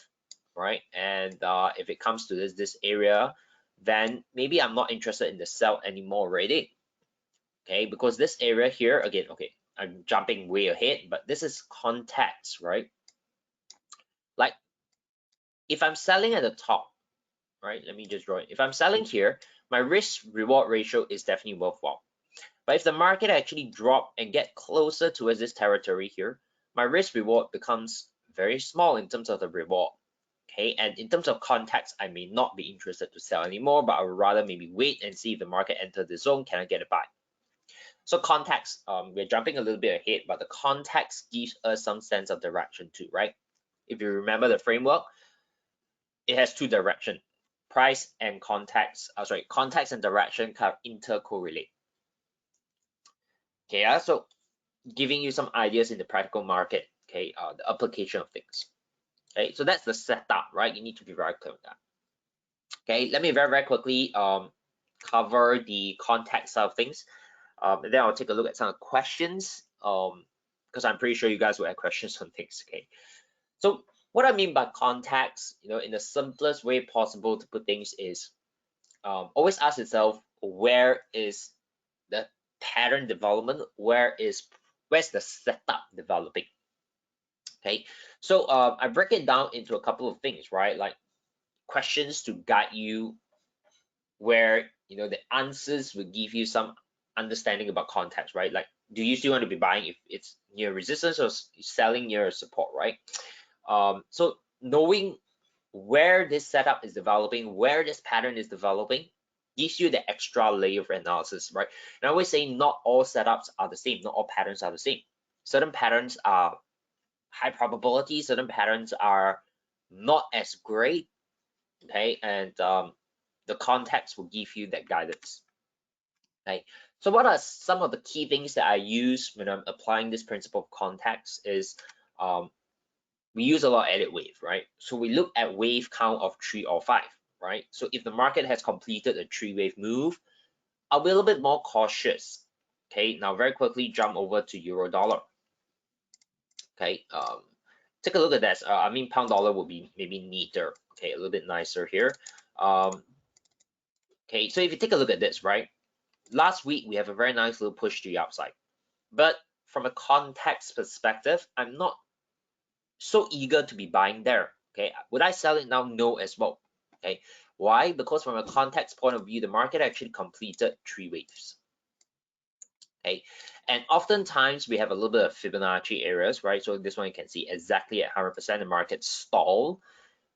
right? And if it comes to this area, then maybe I'm not interested in the sell anymore already. Okay, because this area here, again, okay, I'm jumping way ahead, but this is context, right? Like if I'm selling at the top, right? Let me just draw it. If I'm selling here, my risk reward ratio is definitely worthwhile. But if the market actually drop and get closer towards this territory here, my risk reward becomes very small in terms of the reward. Okay, and in terms of context, I may not be interested to sell anymore, but I would rather maybe wait and see if the market enter the zone, can I get a buy? So context, we're jumping a little bit ahead, but the context gives us some sense of direction too, right? If you remember the framework, it has two directions, price and context. Context and direction kind of intercorrelate. Okay, so giving you some ideas in the practical market, okay, the application of things. Okay, so that's the setup, right? You need to be very clear with that. Okay, let me very quickly cover the context of things. And then I'll take a look at some questions because I'm pretty sure you guys will have questions on things. Okay, so what I mean by context, in the simplest way possible to put things is always ask yourself, where is the pattern development? Where's the setup developing? Okay, so I break it down into a couple of things, right? Like questions to guide you where the answers will give you some understanding about context, right? Like, do you still want to be buying if it's near resistance or selling near support, right? So knowing where this setup is developing, where this pattern is developing, gives you the extra layer of analysis, right? And I always say not all setups are the same, not all patterns are the same. Certain patterns are high probability, certain patterns are not as great, okay? And the context will give you that guidance. Okay, so what are some of the key things that I use when I'm applying this principle of context is we use a lot of edit wave, right? So we look at wave count of 3 or 5, right? So if the market has completed a 3-wave move, I'll be a little bit more cautious. Okay, now very quickly jump over to euro dollar. Okay, take a look at that. I mean, pound dollar will be maybe neater. Okay, a little bit nicer here. Okay, so if you take a look at this, right? Last week we have a very nice little push to the upside, but from a context perspective, I'm not so eager to be buying there. Okay, would I sell it now? No, as well. Okay, why? Because from a context point of view, the market actually completed 3 waves. Okay, and oftentimes we have a little bit of Fibonacci areas, right? So this one you can see exactly at 100% the market stall.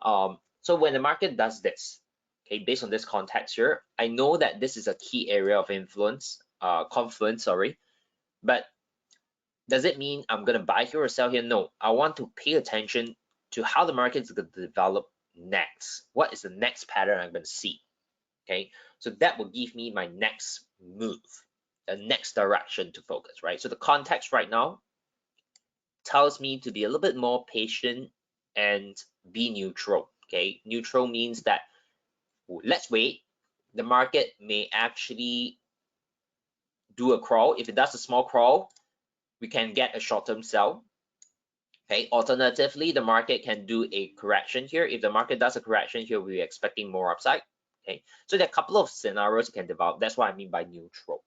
So when the market does this, okay, based on this context here, I know that this is a key area of confluence, sorry, but does it mean I'm gonna buy here or sell here? No, I want to pay attention to how the market is going to develop next. What is the next pattern I'm going to see? Okay, so that will give me my next move, the next direction to focus, right? So the context right now tells me to be a little bit more patient and be neutral. Okay, neutral means that let's wait. The market may actually do a crawl. If it does a small crawl, we can get a short-term sell. Okay, alternatively, the market can do a correction here. If the market does a correction here, we're expecting more upside. Okay, so there are a couple of scenarios you can develop. That's what I mean by neutral.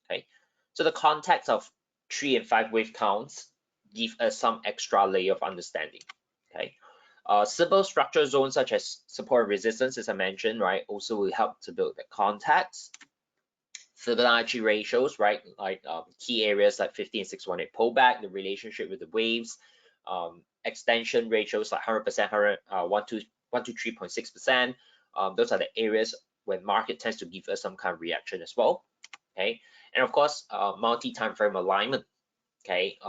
Okay, so the context of 3 and 5 wave counts give us some extra layer of understanding. Okay, simple structure zones such as support and resistance, as I mentioned, right, also will help to build the context. Fibonacci ratios, right, like key areas like 50 and 618 pullback, the relationship with the waves, extension ratios like 100%, 123.6%. Those are the areas where market tends to give us some kind of reaction as well. Okay, and of course, multi-time frame alignment. Okay,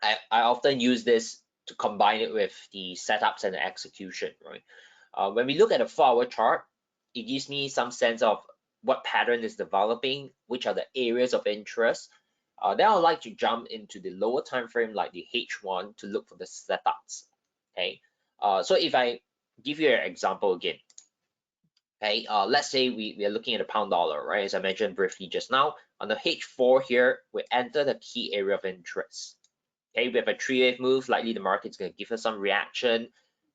I often use this to combine it with the setups and the execution, right? When we look at a 4-hour chart, it gives me some sense of what pattern is developing, which are the areas of interest. Then I would like to jump into the lower time frame, like the H1, to look for the setups. Okay, so if I give you an example again, okay, let's say we are looking at a pound dollar, right? As I mentioned briefly just now, on the H4 here, we enter the key area of interest. Okay, we have a 3-wave move, likely the market's going to give us some reaction.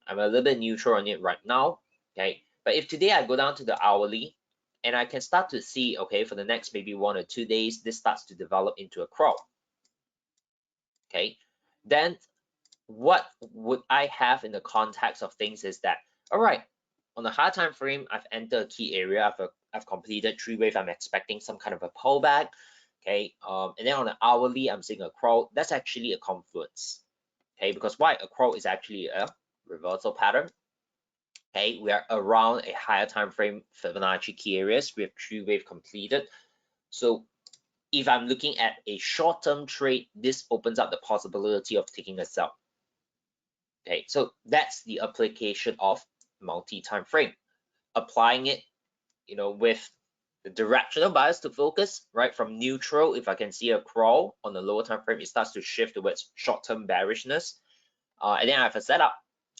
I'm a little bit neutral on it right now. Okay, but if today I go down to the hourly and I can start to see, okay, for the next maybe 1 or 2 days, this starts to develop into a crawl. Okay, then what would I have in the context of things is that, all right, on the high time frame, I've entered a key area, I've completed 3-wave, I'm expecting some kind of a pullback. Okay, and then on the hourly, I'm seeing a crawl. That's actually a confluence. Okay, because why? A crawl is actually a reversal pattern. Okay, we are around a higher time frame Fibonacci key areas. We have 3-wave completed. So if I'm looking at a short-term trade, this opens up the possibility of taking a sell. Okay, so that's the application of multi-time frame. Applying it, with the directional bias to focus, right? From neutral, if I can see a crawl on the lower time frame, it starts to shift towards short-term bearishness. And then I have a setup.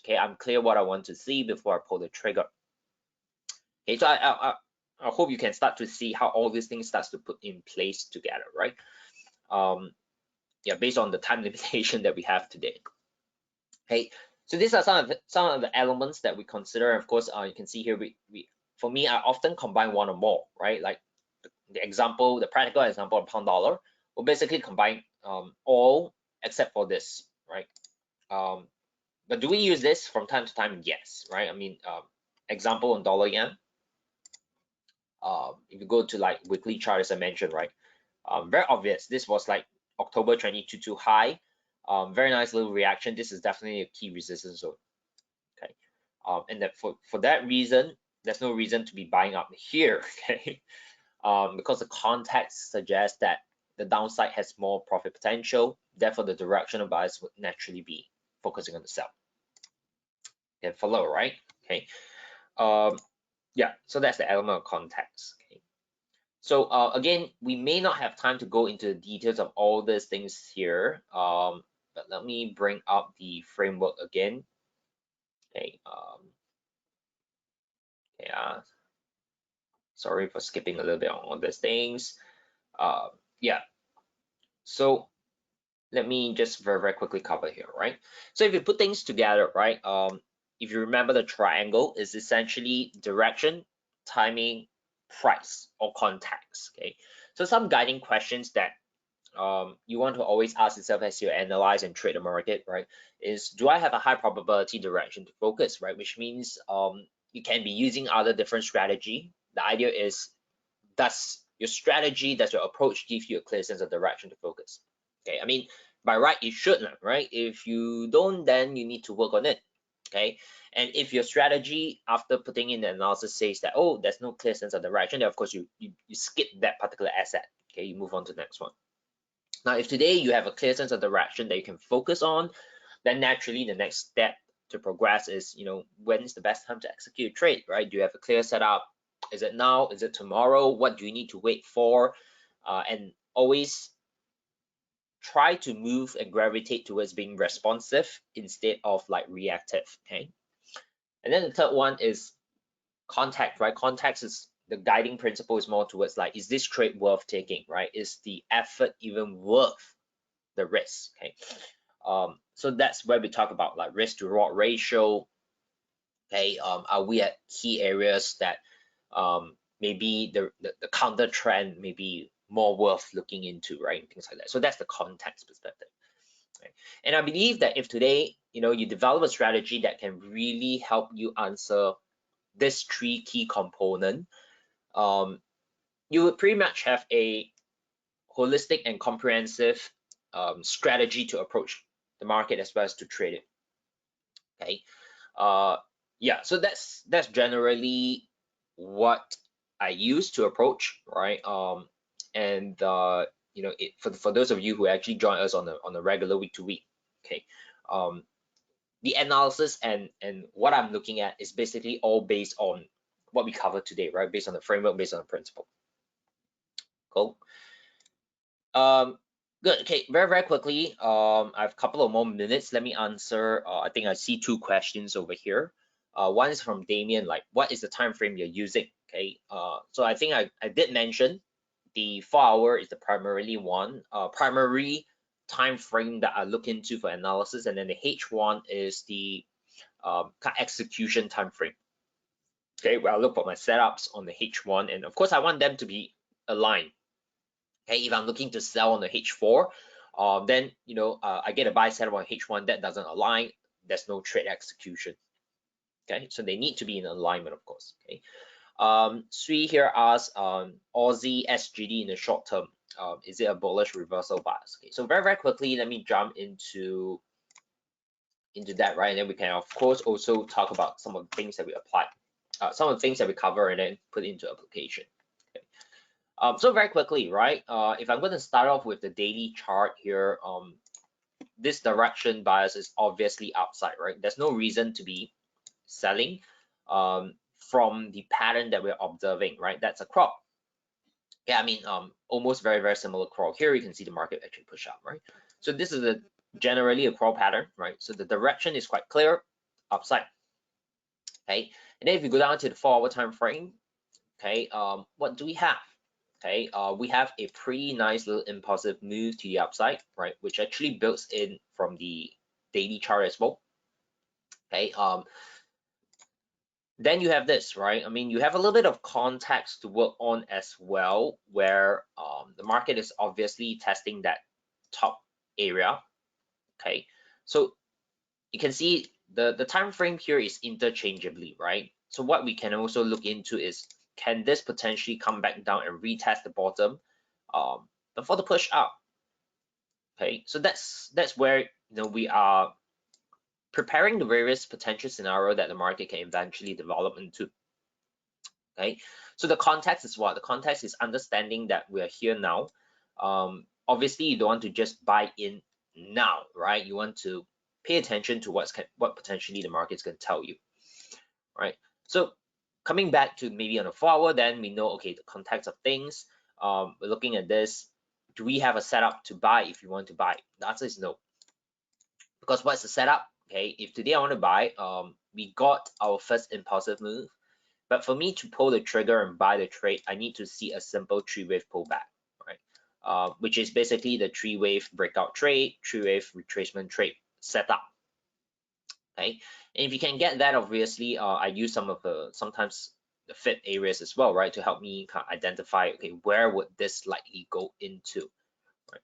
Okay, I'm clear what I want to see before I pull the trigger. Okay, so I hope you can start to see how all these things starts to put in place together, right? Yeah, based on the time limitation that we have today. Okay, so these are some of the elements that we consider. Of course, you can see here, for me, I often combine one or more, right? Like the practical example of pound dollar will basically combine all except for this, right? But do we use this from time to time? Yes, right? I mean, example on dollar yen. If you go to like weekly chart, as I mentioned, right? Very obvious. This was like October 22 high. Very nice little reaction. This is definitely a key resistance zone. Okay, and that for that reason, there's no reason to be buying up here. Okay, because the context suggests that the downside has more profit potential. Therefore, the directional bias would naturally be focusing on the sell. And follow, right? Okay. Yeah. So that's the element of context. Okay. So again, we may not have time to go into the details of all these things here, but let me bring up the framework again. Okay. Sorry for skipping a little bit on all these things. Yeah. So let me just very quickly cover here, right? So if you put things together, right? If you remember, the triangle is essentially direction, timing, price, or context. Okay. So some guiding questions that you want to always ask yourself as you analyze and trade the market, right, is do I have a high probability direction to focus, right? Which means you can be using other different strategy. The idea is, does your approach give you a clear sense of direction to focus? Okay, I mean, by right, it should, right? If you don't, then you need to work on it. Okay, and if your strategy after putting in the analysis says that, oh, there's no clear sense of direction, then of course you skip that particular asset. Okay, you move on to the next one. Now, if today you have a clear sense of direction that you can focus on, then naturally the next step to progress is, when is the best time to execute a trade, right? Do you have a clear setup? Is it now? Is it tomorrow? What do you need to wait for? And always try to move and gravitate towards being responsive instead of like reactive, okay? And then the third one is context, right? Context is the guiding principle, is more towards like, is this trade worth taking, right? Is the effort even worth the risk, okay? So that's where we talk about like risk to reward ratio. Okay, are we at key areas that maybe the counter trend may be more worth looking into, right? Things like that. So that's the context perspective. Right? And I believe that if today, you develop a strategy that can really help you answer this three key component, you would pretty much have a holistic and comprehensive strategy to approach the market as well as to trade it. Okay. Yeah, so that's generally what I use to approach, right? And for those of you who actually join us on a regular week to week, okay, the analysis and what I'm looking at is basically all based on what we covered today, right? Based on the framework, based on the principle. Cool. Good. Okay, very quickly. I have a couple of more minutes. Let me answer. I think I see two questions over here. One is from Damien, like, what is the time frame you're using? Okay. So I think I did mention the 4-hour is the primary time frame that I look into for analysis, and then the H1 is the execution time frame. Okay, well, I look for my setups on the H1, and of course I want them to be aligned. Okay, if I'm looking to sell on the H4, then I get a buy setup on H1 that doesn't align. There's no trade execution. Okay, so they need to be in alignment, of course. Okay, Sui here asks, Aussie SGD in the short term, is it a bullish reversal bias? Okay, so very quickly, let me jump into that, right? And then we can of course also talk about some of the things that we apply, some of the things that we cover, and then put into application. So very quickly, right? If I'm going to start off with the daily chart here, this direction bias is obviously upside, right? There's no reason to be selling from the pattern that we're observing, right? That's a crop. Yeah, I mean, almost very similar crawl. Here you can see the market actually push up, right? So this is generally a crawl pattern, right? So the direction is quite clear, upside. Okay, and then if you go down to the 4-hour time frame, okay, what do we have? Okay, we have a pretty nice little impulsive move to the upside, right, which actually builds in from the daily chart as well. Okay, then you have this, right? I mean, you have a little bit of context to work on as well, where the market is obviously testing that top area. Okay, so you can see the time frame here is interchangeably, right? So what we can also look into is, can this potentially come back down and retest the bottom before the push up? Okay, so that's where we are preparing the various potential scenario that the market can eventually develop into. Okay, so the context is what? The context is understanding that we are here now. Obviously, you don't want to just buy in now, right? You want to pay attention to what potentially the market's going to tell you, right? So coming back to maybe on a 4-hour, then we know, okay, the context of things. We're looking at this. Do we have a setup to buy if you want to buy? The answer is no. because what's the setup? Okay, if today I want to buy, we got our first impulsive move, but for me to pull the trigger and buy the trade, I need to see a simple three-wave pullback, right? Which is basically the three-wave breakout trade, three-wave retracement trade setup. Okay, and if you can get that, obviously, I use some of the sometimes the fit areas as well, right, to help me kind of identify, okay, where would this likely go into, right?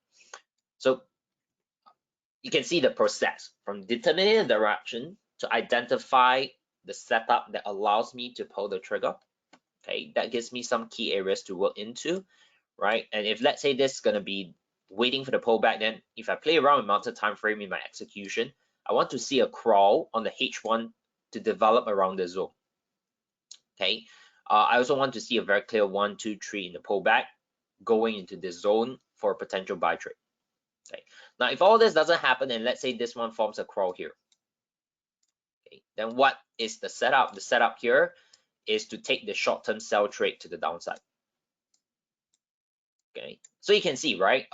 So you can see the process from determining the direction to identify the setup that allows me to pull the trigger. Okay, that gives me some key areas to work into, right? And if let's say this is going to be waiting for the pullback, then if I play around with mounted time frame in my execution, I want to see a crawl on the H1 to develop around the zone. Okay, I also want to see a very clear 1, 2, 3 in the pullback going into the zone for a potential buy trade. Okay, now if all this doesn't happen, and let's say this one forms a crawl here, okay, then what is the setup? The setup here is to take the short-term sell trade to the downside. Okay, so you can see, right?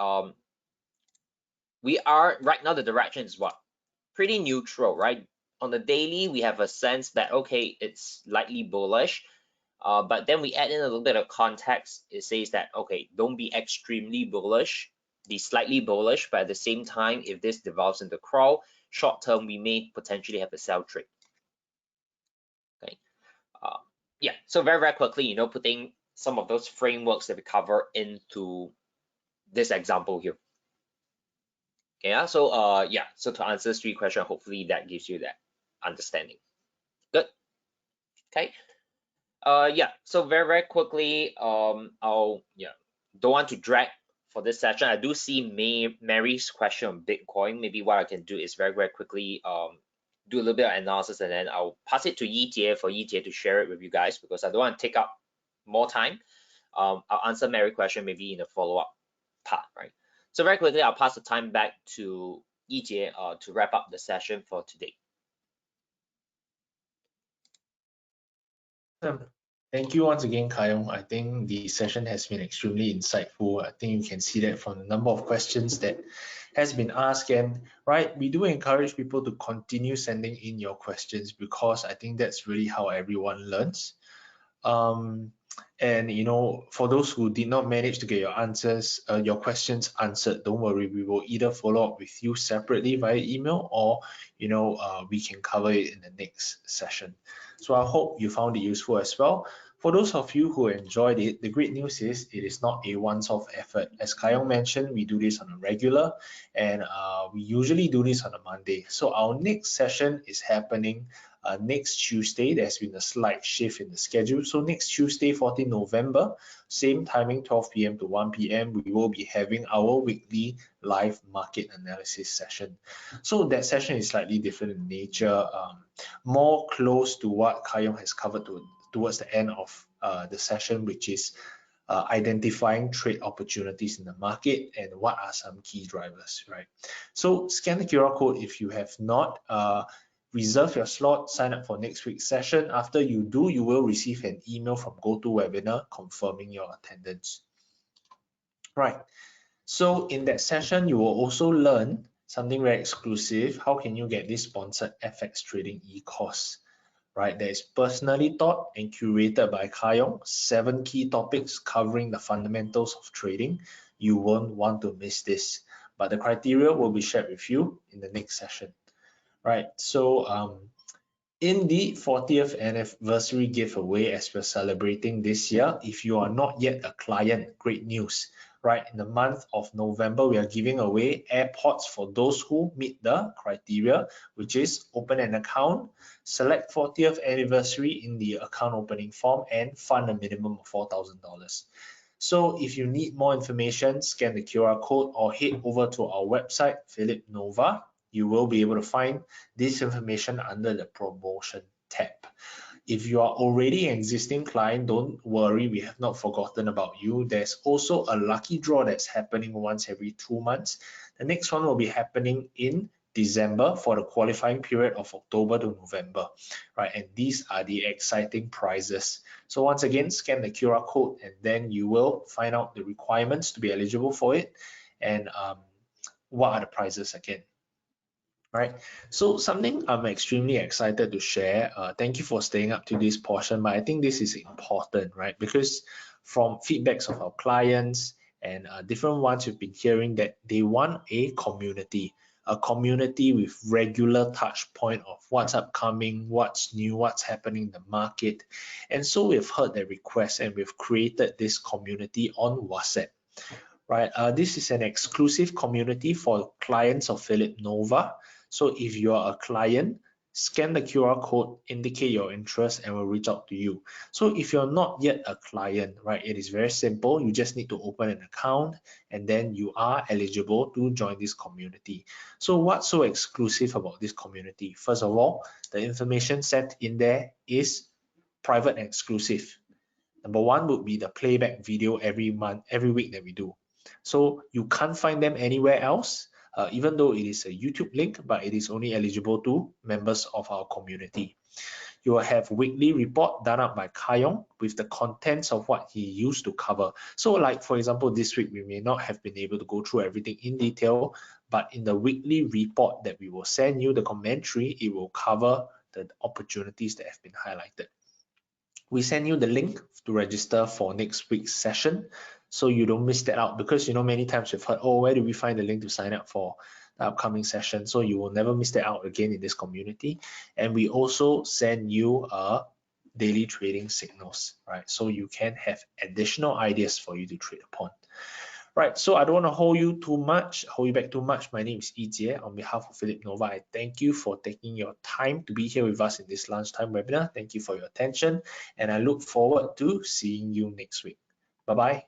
We are right now, the direction is what? Pretty neutral, right? On the daily, we have a sense that, okay, it's slightly bullish, but then we add in a little bit of context. It says that, okay, don't be extremely bullish, be slightly bullish, but at the same time, if this develops into crawl, short term, we may potentially have a sell trade. Okay, yeah, so very, very quickly, putting some of those frameworks that we cover into this example here. Okay, yeah, so to answer 3 questions, hopefully that gives you that understanding. Good. Okay. Yeah, so very, very quickly, don't want to drag for this session. I do see Mary's question on Bitcoin. Maybe what I can do is very, very quickly do a little bit of analysis, and then I'll pass it to Yitie for Yitie to share it with you guys, because I don't want to take up more time. I'll answer Mary's question maybe in a follow-up part, right? So very quickly, I'll pass the time back to Yitie to wrap up the session for today. Thank you once again, Kar Yong. I think the session has been extremely insightful. I think you can see that from the number of questions that has been asked. And right, we do encourage people to continue sending in your questions, because I think that's really how everyone learns. And for those who did not manage to get your questions answered, don't worry, we will either follow up with you separately via email, or we can cover it in the next session. So I hope you found it useful as well. For those of you who enjoyed it, the great news is it is not a once-off effort. As Kar Yong mentioned, we do this on a regular, and we usually do this on a Monday. So our next session is happening next Tuesday. There's been a slight shift in the schedule. So next Tuesday, 14 November, same timing, 12 p.m. to 1 p.m., we will be having our weekly live market analysis session. So that session is slightly different in nature, more close to what Kar Yong has covered towards the end of the session, which is identifying trade opportunities in the market and what are some key drivers, right? So scan the QR code if you have not. Reserve your slot, sign up for next week's session. After you do, you will receive an email from GoToWebinar confirming your attendance. Right. So in that session, you will also learn something very exclusive. How can you get this sponsored FX trading e-course? Right, that is personally taught and curated by Kar Yong, 7 key topics covering the fundamentals of trading. You won't want to miss this, but the criteria will be shared with you in the next session. Right, so in the 40th anniversary giveaway, as we're celebrating this year, if you are not yet a client, great news. Right, in the month of November, we are giving away AirPods for those who meet the criteria, which is open an account, select 40th anniversary in the account opening form, and fund a minimum of $4,000. So if you need more information, scan the QR code or head over to our website, Phillip Nova. You will be able to find this information under the promotion tab. If you are already an existing client, don't worry, we have not forgotten about you. There's also a lucky draw that's happening once every 2 months. The next one will be happening in December for the qualifying period of October to November, right? And these are the exciting prizes. So once again, scan the QR code and then you will find out the requirements to be eligible for it and what are the prizes again. Right. So something I'm extremely excited to share. Thank you for staying up to this portion, but I think this is important, right? Because from feedbacks of our clients and different ones we've been hearing that they want a community with regular touch point of what's upcoming, what's new, what's happening in the market. And so we've heard the request and we've created this community on WhatsApp. Right? This is an exclusive community for clients of Phillip Nova. So if you are a client, scan the QR code, indicate your interest, and we'll reach out to you. So if you're not yet a client, right, it is very simple. You just need to open an account and then you are eligible to join this community. So what's so exclusive about this community? First of all, the information set in there is private and exclusive. Number one would be the playback video every month, every week that we do. So you can't find them anywhere else, even though it is a YouTube link, but it is only eligible to members of our community. You will have weekly report done up by Kar Yong with the contents of what he used to cover. So like, for example, this week, we may not have been able to go through everything in detail, but in the weekly report that we will send you, the commentary, it will cover the opportunities that have been highlighted. We send you the link to register for next week's session so you don't miss that out, because many times you've heard, oh, where do we find the link to sign up for the upcoming session? So you will never miss that out again in this community. And we also send you a daily trading signals, right? So you can have additional ideas for you to trade upon. Right, so I don't want to hold you back too much. My name is Yi Jie. On behalf of Phillip Nova, I thank you for taking your time to be here with us in this lunchtime webinar. Thank you for your attention, and I look forward to seeing you next week. Bye-bye.